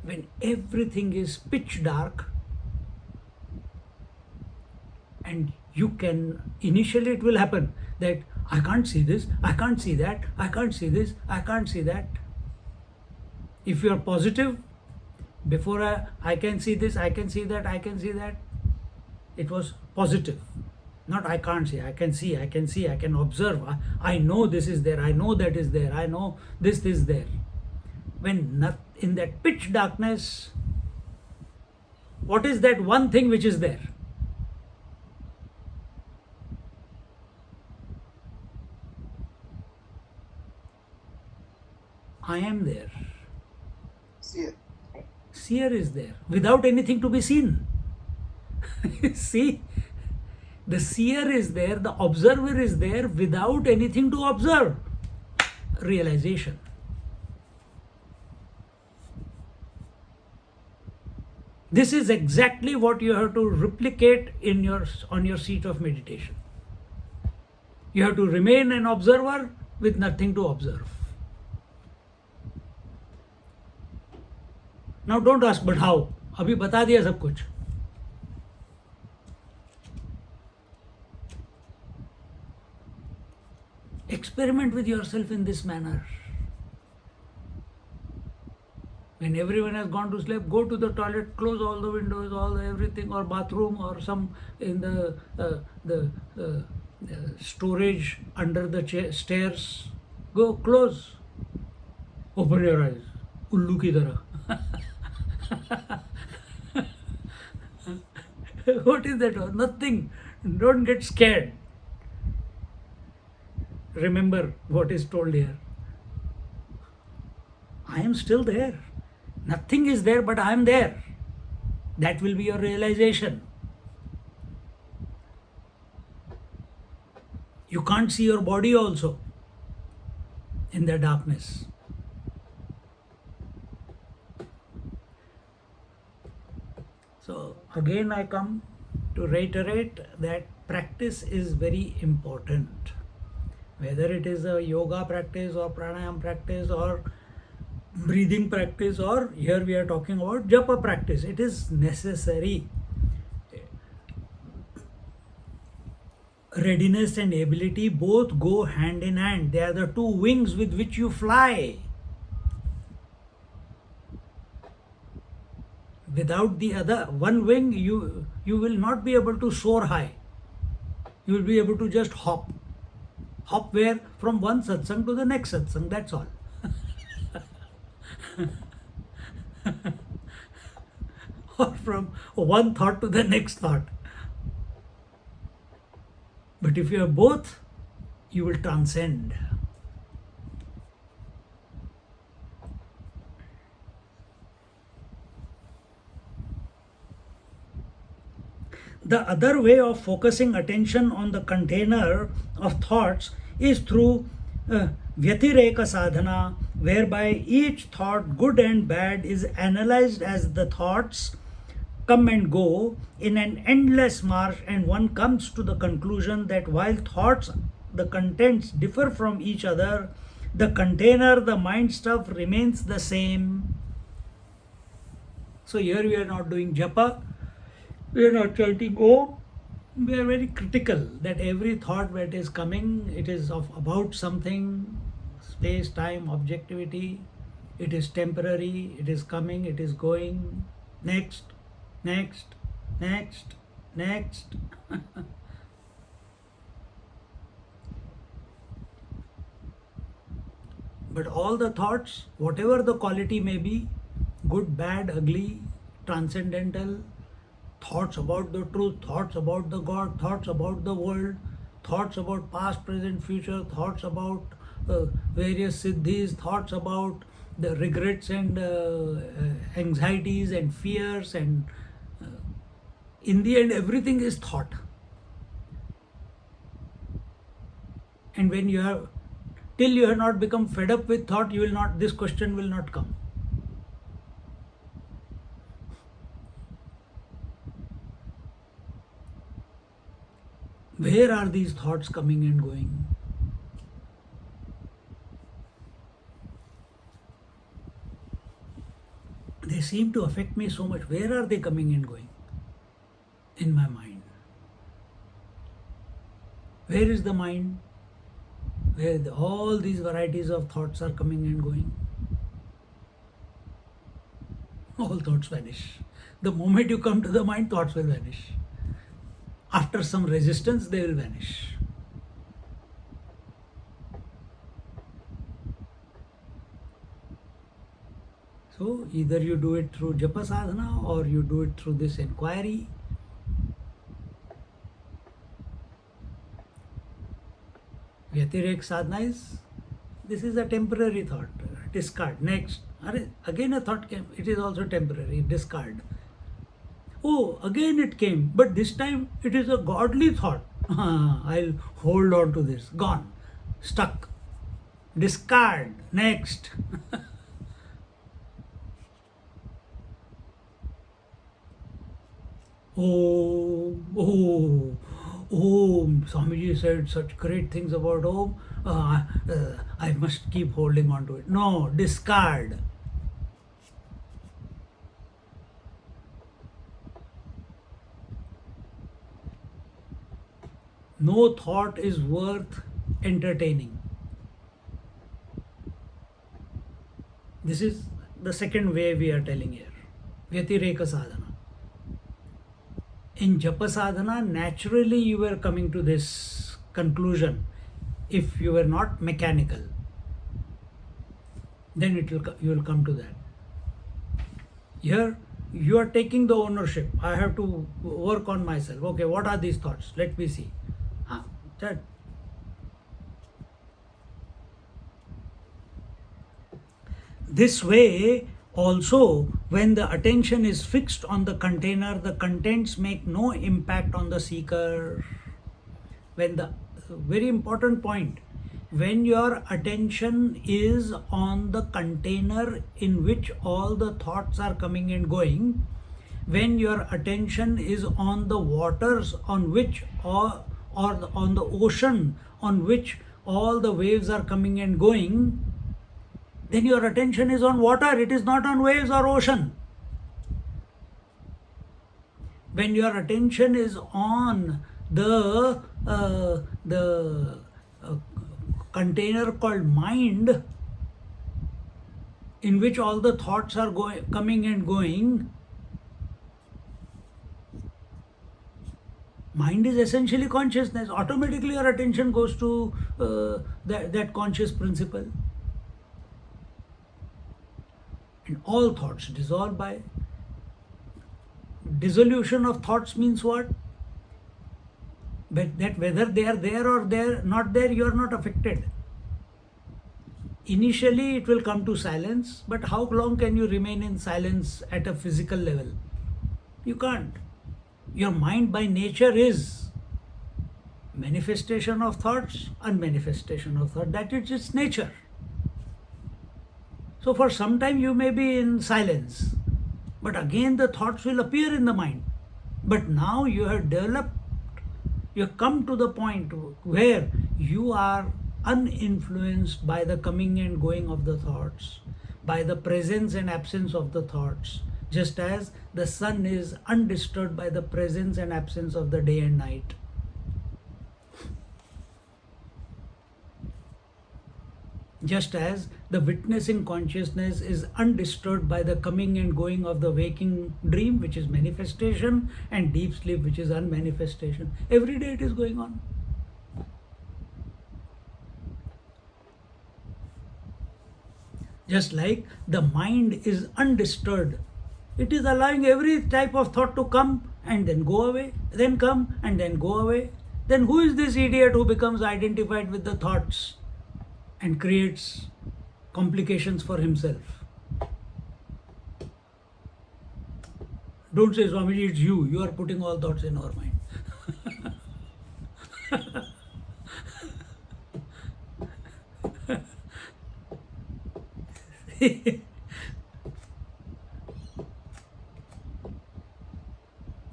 Speaker 1: When everything is pitch dark, and you can, initially it will happen that I can't see this, I can't see that, I can't see this, I can't see that. If you are positive, before I can see this, I can see that, I can see that, it was positive. Not I can't see, I can see, I can see, I can observe. I know this is there, I know that is there, I know this is there. When not, in that pitch darkness, what is that one thing which is there? I am there.
Speaker 3: Seer.
Speaker 1: Seer is there, without anything to be seen. See, the seer is there, the observer is there, without anything to observe. Realization. This is exactly what you have to replicate on your seat of meditation. You have to remain an observer with nothing to observe. Now don't ask, but how? अभी बता दिया सब कुछ. Experiment with yourself in this manner. When everyone has gone to sleep, go to the toilet, close all the windows, all the everything, or bathroom, or some in the storage under the stairs. Go close. Open your eyes. Ullu ki tarah. What is that? Nothing. Don't get scared. Remember what is told here. I am still there. Nothing is there, but I am there. That will be your realization. You can't see your body also in the darkness. So again I come to reiterate that practice is very important. Whether it is a yoga practice or pranayam practice or breathing practice, or here we are talking about japa practice, it is necessary. Readiness and ability both go hand in hand. They are the two wings with which you fly. Without the other one wing, you will not be able to soar high. You will be able to just hop. Hop where? From one satsang to the next satsang, that's all. Or from one thought to the next thought. But if you have both, you will transcend. The other way of focusing attention on the container of thoughts is through Vyatireka sadhana, whereby each thought, good and bad, is analyzed as the thoughts come and go in an endless march, and one comes to the conclusion that while thoughts, the contents differ from each other, the container, the mind stuff remains the same. So here we are not doing japa, we are not chanting Om, We are very critical that every thought that is coming, it is about something, space, time, objectivity. It is temporary, it is coming, it is going. Next, next, next, next. But all the thoughts, whatever the quality may be, good, bad, ugly, transcendental, thoughts about the truth, thoughts about the God, thoughts about the world, thoughts about past, present, future, thoughts about various siddhis, thoughts about the regrets and anxieties and fears, and in the end, everything is thought. And when you have, till you have not become fed up with thought, you will not, this question will not come. Where are these thoughts coming and going? They seem to affect me so much. Where are they coming and going? In my mind. Where is the mind? Where all these varieties of thoughts are coming and going. All thoughts vanish. The moment you come to the mind, thoughts will vanish. After some resistance, they will vanish. So either you do it through japa sadhana or you do it through this inquiry. Vyatirek sadhana is, this is a temporary thought, discard. Next, again a thought came, it is also temporary, discard. Oh, again it came, but this time it is a godly thought. I'll hold on to this. Gone, stuck, discard. Next. Oh, Om. Swamiji said such great things about Om. I must keep holding on to it. No, discard. No thought is worth entertaining. This is the second way we are telling here. Vyatireka sadhana. In japa sadhana, naturally you were coming to this conclusion. If you were not mechanical, then you will come to that. Here, you are taking the ownership. I have to work on myself. Okay, what are these thoughts? Let me see. That. This way, also, when the attention is fixed on the container, the contents make no impact on the seeker. When the very important point, when your attention is on the container in which all the thoughts are coming and going, when your attention is on the waters on which or on the ocean on which all the waves are coming and going, then your attention is on water, it is not on waves or ocean. When your attention is on the container called mind, in which all the thoughts are coming and going, mind is essentially consciousness. Automatically your attention goes to that conscious principle. And all thoughts dissolve by. Dissolution of thoughts means what? But that whether they are there or they are not there, you are not affected. Initially it will come to silence, but how long can you remain in silence at a physical level? You can't. Your mind by nature is manifestation of thoughts, unmanifestation of thought. That is its nature. So for some time you may be in silence, but again the thoughts will appear in the mind. But now you have developed, you have come to the point where you are uninfluenced by the coming and going of the thoughts, by the presence and absence of the thoughts, just as the sun is undisturbed by the presence and absence of the day and night. Just as the witnessing consciousness is undisturbed by the coming and going of the waking dream, which is manifestation, and deep sleep, which is unmanifestation. Every day it is going on. Just like the mind is undisturbed, it is allowing every type of thought to come and then go away, then come and then go away. Then who is this idiot who becomes identified with the thoughts and creates complications for himself? Don't say, Swamiji, it's you. You are putting all thoughts in our mind.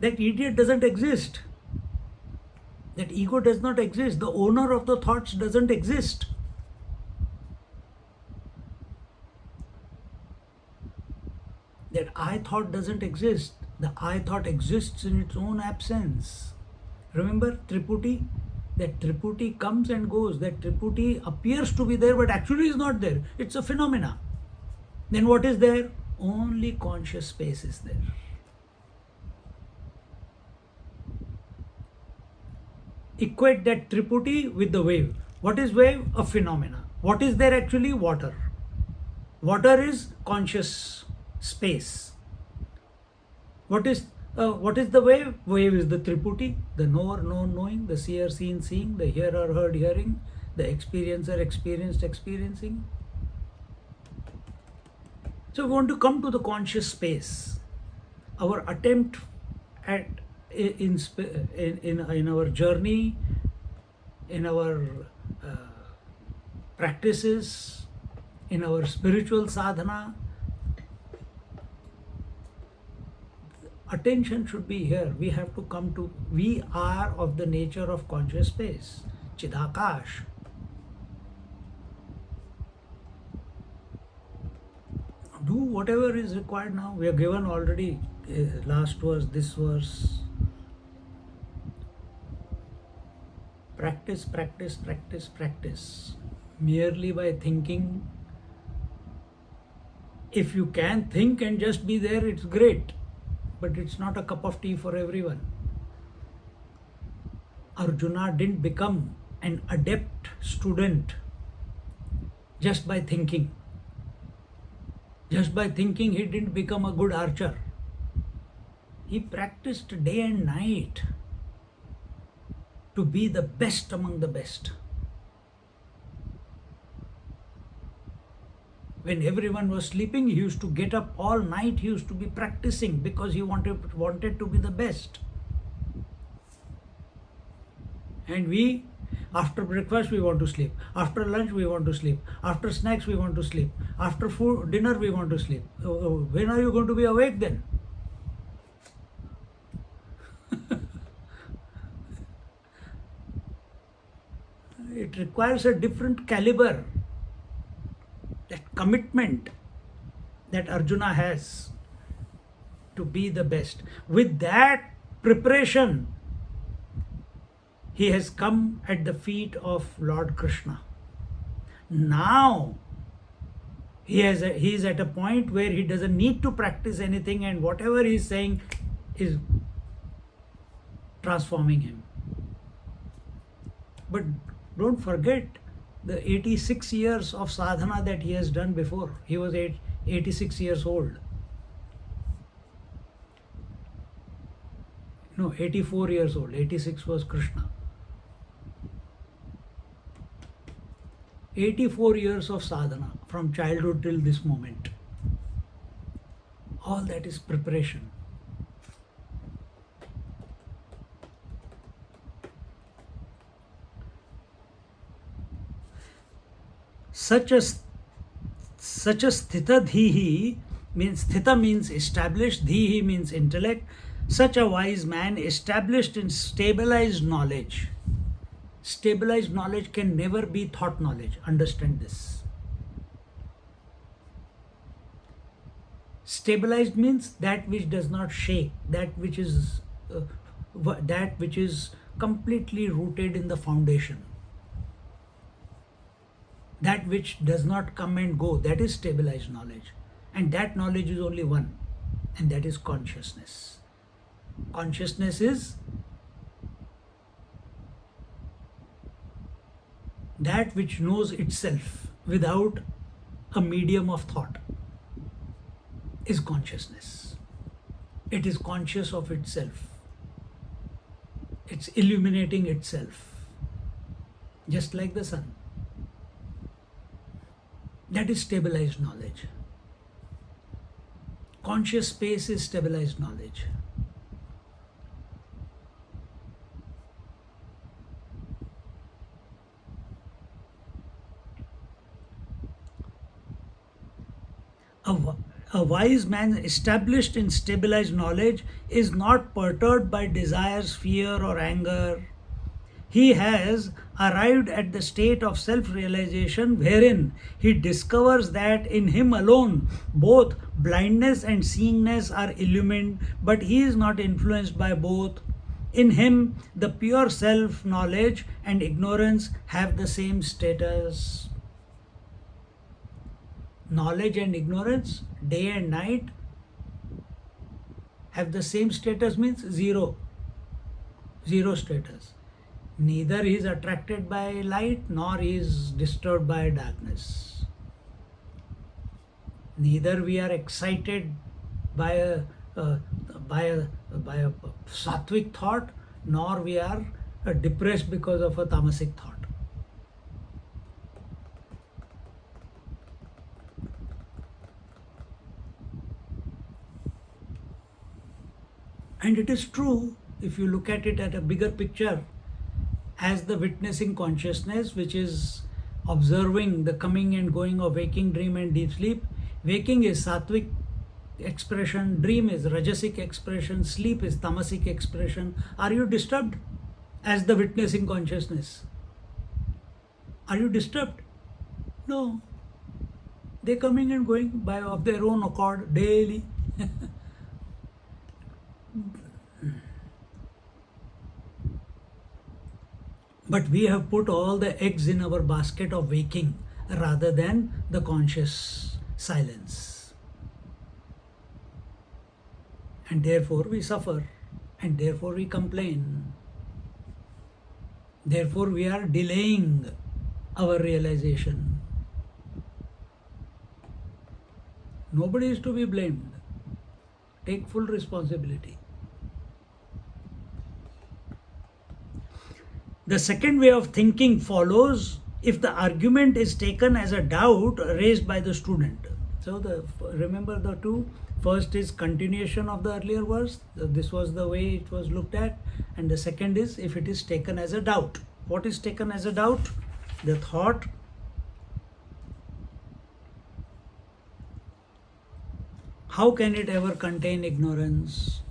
Speaker 1: That idiot doesn't exist. That ego does not exist. The owner of the thoughts doesn't exist. That I thought doesn't exist. The I thought exists in its own absence. Remember Triputi? That Triputi comes and goes. That Triputi appears to be there but actually is not there. It's a phenomena. Then what is there? Only conscious space is there. Equate that Triputi with the wave. What is wave? A phenomena. What is there actually? Water. Water is conscious space. What is the wave? Wave is the Triputi, the knower known knowing, the seer seen seeing, the hearer heard hearing, the experiencer experienced experiencing. So we want to come to the conscious space. Our attempt at in our journey, in our practices, in our spiritual sadhana, attention should be here. We have to come to, we are of the nature of conscious space, Chidakash. Do whatever is required now. We are given already last verse, this verse. Practice, practice, practice, practice. Merely by thinking. If you can think and just be there, it's great. But it's not a cup of tea for everyone. Arjuna didn't become an adept student just by thinking. Just by thinking, he didn't become a good archer. He practiced day and night to be the best among the best. When everyone was sleeping, he used to get up all night. He used to be practicing because he wanted to be the best. And we, after breakfast, we want to sleep. After lunch, we want to sleep. After snacks, we want to sleep. After dinner, we want to sleep. When are you going to be awake then? It requires a different caliber. That commitment that Arjuna has to be the best. With that preparation, he has come at the feet of Lord Krishna. Now, he is at a point where he doesn't need to practice anything, and whatever he is saying is transforming him. But don't forget the 86 years of sadhana that he has done before. He was 86 years old. No, 84 years old. 86 was Krishna. 84 years of sadhana from childhood till this moment. All that is preparation. Such a sthita dhihi means, sthita means established, dhihi means intellect. Such a wise man established in stabilized knowledge. Stabilized knowledge can never be thought knowledge. Understand this. Stabilized means that which does not shake, uh, that which is completely rooted in the foundation, that which does not come and go. That is stabilized knowledge, and that knowledge is only one, and that is consciousness. Consciousness is that which knows itself without a medium of thought, is consciousness. It is conscious of itself. It's illuminating itself, just like the sun. That is stabilized knowledge. Conscious space is stabilized knowledge. A wise man established in stabilized knowledge is not perturbed by desires, fear, or anger. He has arrived at the state of self realization wherein he discovers that in him alone both blindness and seeingness are illumined, but he is not influenced by both. In him, the pure self knowledge and ignorance have the same status. Knowledge and ignorance, day and night, have the same status, means zero status. Neither he is attracted by light nor he is disturbed by darkness. Neither we are excited by a sattvic thought, nor we are depressed because of a tamasic thought. And it is true, if you look at it at a bigger picture, as the witnessing consciousness, which is observing the coming and going of waking, dream, and deep sleep. Waking is sattvic expression, dream is rajasic expression, sleep is tamasic expression. Are you disturbed as the witnessing consciousness? Are you disturbed? No. They're coming and going by of their own accord daily. But we have put all the eggs in our basket of waking rather than the conscious silence. And therefore we suffer, and therefore we complain. Therefore we are delaying our realization. Nobody is to be blamed. Take full responsibility. The second way of thinking follows if the argument is taken as a doubt raised by the student. So remember the two. First is continuation of the earlier verse. This was the way it was looked at. And the second is if it is taken as a doubt. What is taken as a doubt? The thought. How can it ever contain ignorance?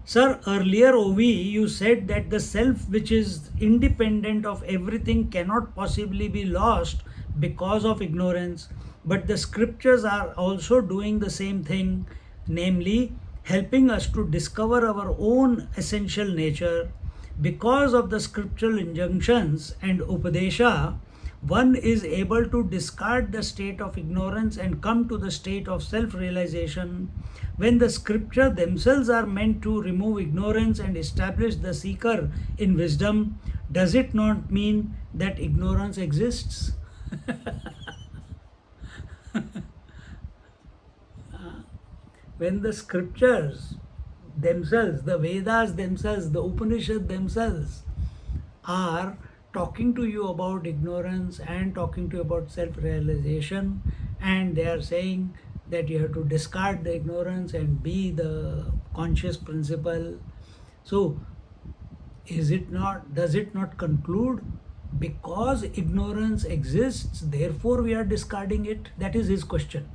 Speaker 1: Sir, earlier OV, you said that the self which is independent of everything cannot possibly be lost because of ignorance, but the scriptures are also doing the same thing, namely helping us to discover our own essential nature. Because of the scriptural injunctions and upadesha, one is able to discard the state of ignorance and come to the state of self-realization. When the scripture themselves are meant to remove ignorance and establish the seeker in wisdom, does it not mean that ignorance exists? When the scriptures themselves, the Vedas themselves, the Upanishad themselves are talking to you about ignorance and talking to you about self-realization, and they are saying that you have to discard the ignorance and be the conscious principle. So, does it not conclude because ignorance exists, therefore we are discarding it? That is his question.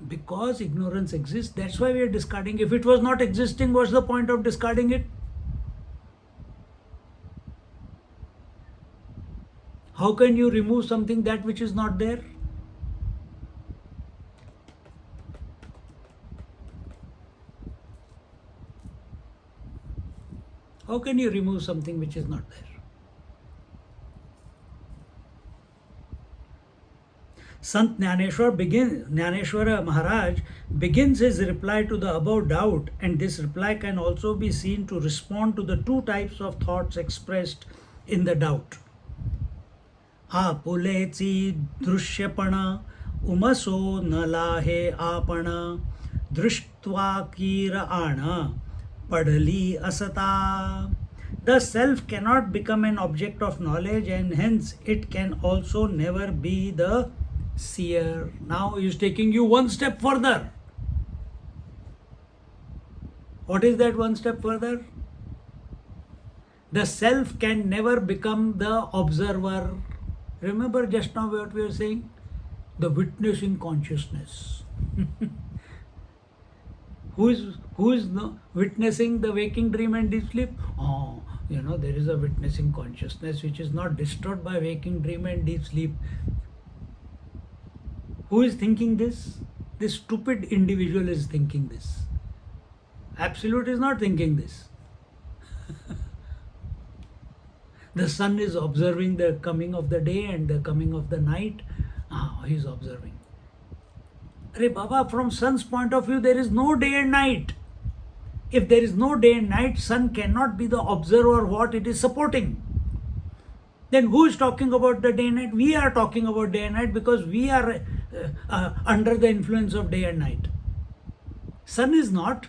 Speaker 1: Because ignorance exists, that's why we are discarding. If it was not existing, what's the point of discarding it? How can you remove something that which is not there? How can you remove something which is not there? Sant Jnaneshwara Maharaj begins his reply to the above doubt, and this reply can also be seen to respond to the two types of thoughts expressed in the doubt. Apuleci drushyapana umaso nalahe apana drishtva kira ana padali asata. The self cannot become an object of knowledge, and hence it can also never be the seer. Now he is taking you one step further. What is that one step further? The self can never become the observer. Remember just now what we were saying? The witnessing consciousness. Who is witnessing the waking dream and deep sleep? Oh, there is a witnessing consciousness which is not disturbed by waking dream and deep sleep. Who is thinking this? This stupid individual is thinking this. Absolute is not thinking this. The sun is observing the coming of the day and the coming of the night. He is observing. Arey Baba, from sun's point of view, there is no day and night. If there is no day and night, sun cannot be the observer what it is supporting. Then who is talking about the day and night? We are talking about day and night because we are under the influence of day and night. Sun is not.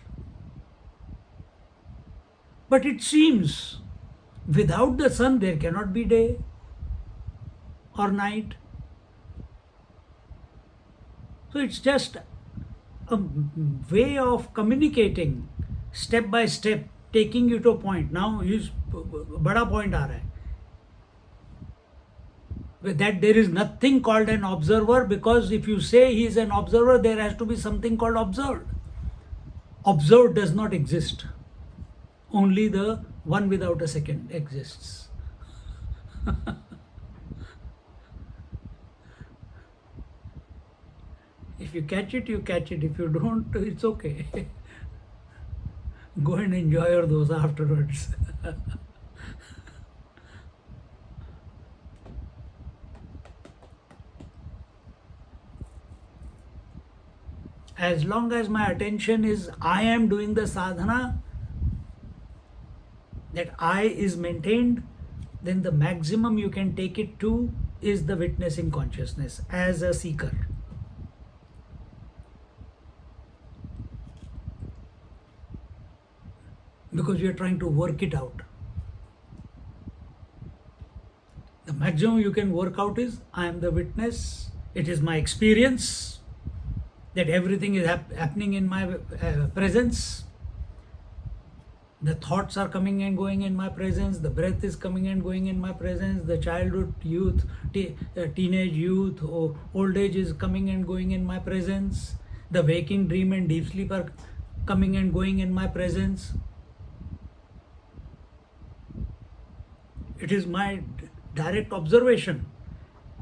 Speaker 1: But it seems without the sun there cannot be day or night. So it's just a way of communicating step by step, taking you to a point. Now bada point aa raha hai. That there is nothing called an observer, because if you say he is an observer, there has to be something called observed. Observed does not exist. Only the one without a second exists. If you catch it, you catch it. If you don't, it's okay. Go and enjoy your dosa afterwards. As long as my attention is I am doing the sadhana, that I is maintained, then the maximum you can take it to is the witnessing consciousness as a seeker. Because we are trying to work it out. The maximum you can work out is I am the witness, it is my experience that everything is happening in my presence. The thoughts are coming and going in my presence. The breath is coming and going in my presence. The childhood, youth, teenage youth, or old age is coming and going in my presence. The waking dream and deep sleep are coming and going in my presence. It is my direct observation,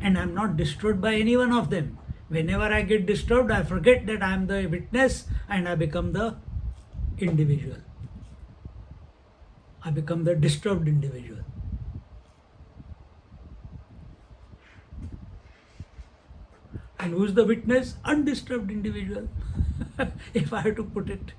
Speaker 1: and I am not disturbed by any one of them. Whenever I get disturbed, I forget that I am the witness and I become the individual. I become the disturbed individual. And who is the witness? Undisturbed individual. If I have to put it.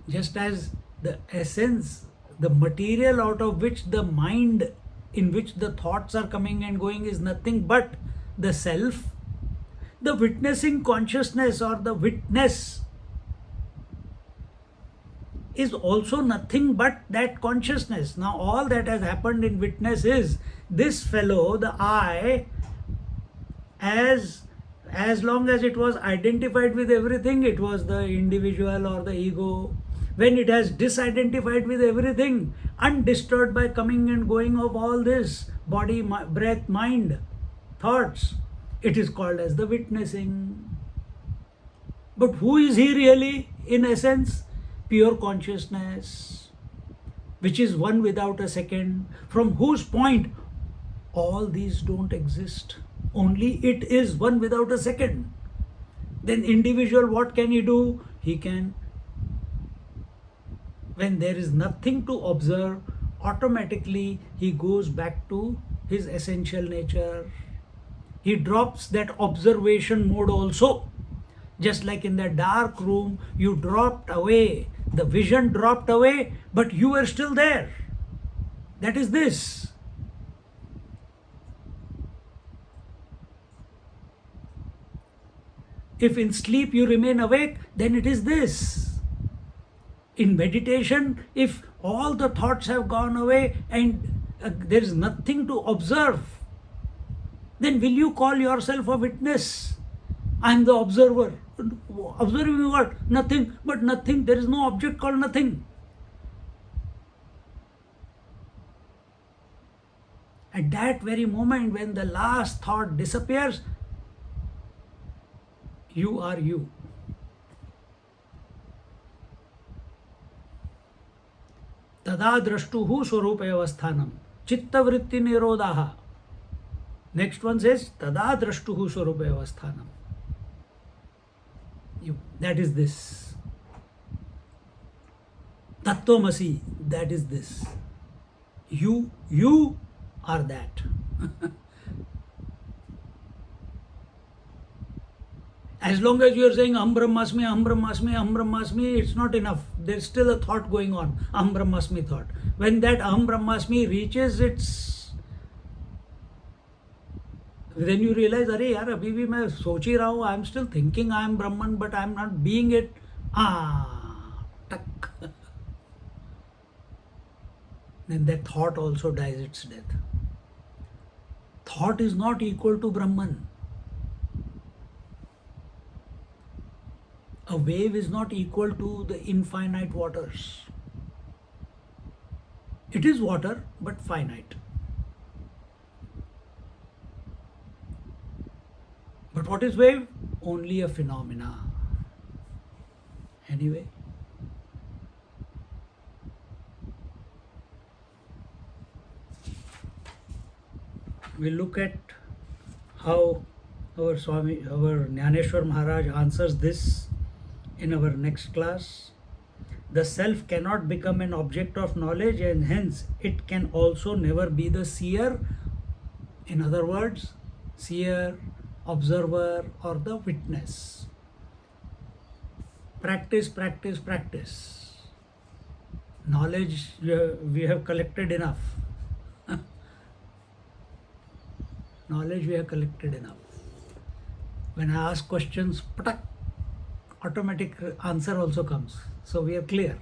Speaker 1: Just as the essence, the material out of which the mind, in which the thoughts are coming and going, is nothing but the self, the witnessing consciousness or the witness is also nothing but that consciousness. Now all that has happened in witness is this fellow, the I, as long as it was identified with everything, it was the individual or the ego. When it has disidentified with everything, undisturbed by coming and going of all this, body, breath, mind, thoughts, it is called as the witnessing. But who is he really in essence? pure consciousness, which is one without a second, from whose point all these don't exist. Only it is one without a second. Then individual, what can he do? He can, when there is nothing to observe, automatically he goes back to his essential nature. He drops that observation mode also. Just like in the dark room, you dropped away, the vision dropped away, but you were still there. That is this. If in sleep you remain awake, then it is this. In meditation, if all the thoughts have gone away and there is nothing to observe, then will you call yourself a witness? I am the observer. Observing what? Nothing but nothing. There is no object called nothing. At that very moment, when the last thought disappears, you are you. Tada drashtuhu swarupayavasthanam chittavritti nirodha. Next one says tada drashtuhu swarupayavasthanam. That is this. Tattvamasi, that is this. You are that. As long as you are saying Aham Brahmasmi, Aham Brahmasmi, Aham Brahmasmi, it's not enough. There's still a thought going on, Aham Brahmasmi thought. When that Aham Brahmasmi reaches its, then you realize, अरे यार अभी भी मैं सोच ही रहा हूँ, I am still thinking I am Brahman, but I am not being it. Tak. Then that thought also dies its death. Thought is not equal to Brahman. A wave is not equal to the infinite waters. It is water, but finite. But what is wave? Only a phenomena. Anyway, we'll look at how our Swami, our Jnaneshwar Maharaj answers this in our next class. The self cannot become an object of knowledge, and hence it can also never be the seer. In other words, seer, observer, or the witness. Practice, practice, practice. Knowledge we have collected enough. Knowledge we have collected enough. When I ask questions, patak, automatic answer also comes. So we are clear.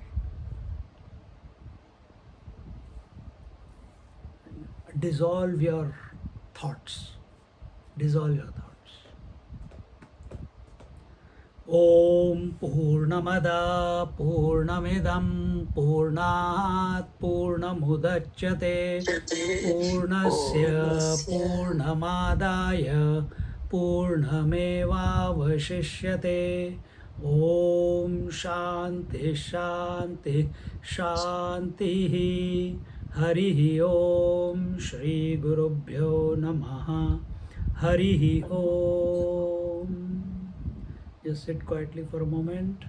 Speaker 1: Dissolve your thoughts. Dissolve your thoughts. Om Purnamada Purnamidam Purnat Purnamudachyate Purnasya Purnamadaya Purnamevavashishyate. Om Shanti Shanti Shanti. Harihi Om Shri Gurubhyo Namaha. Harihi Om. Just sit quietly for a moment.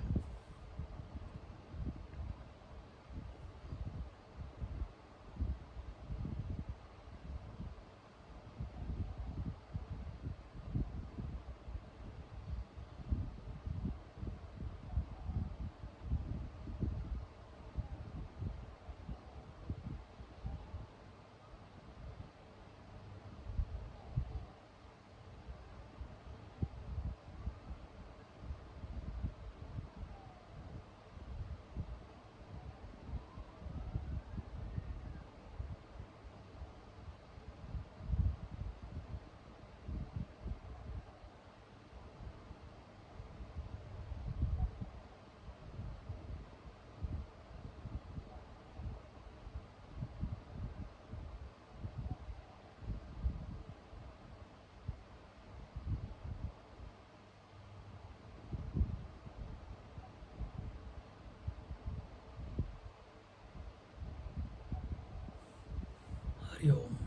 Speaker 1: Hari Om.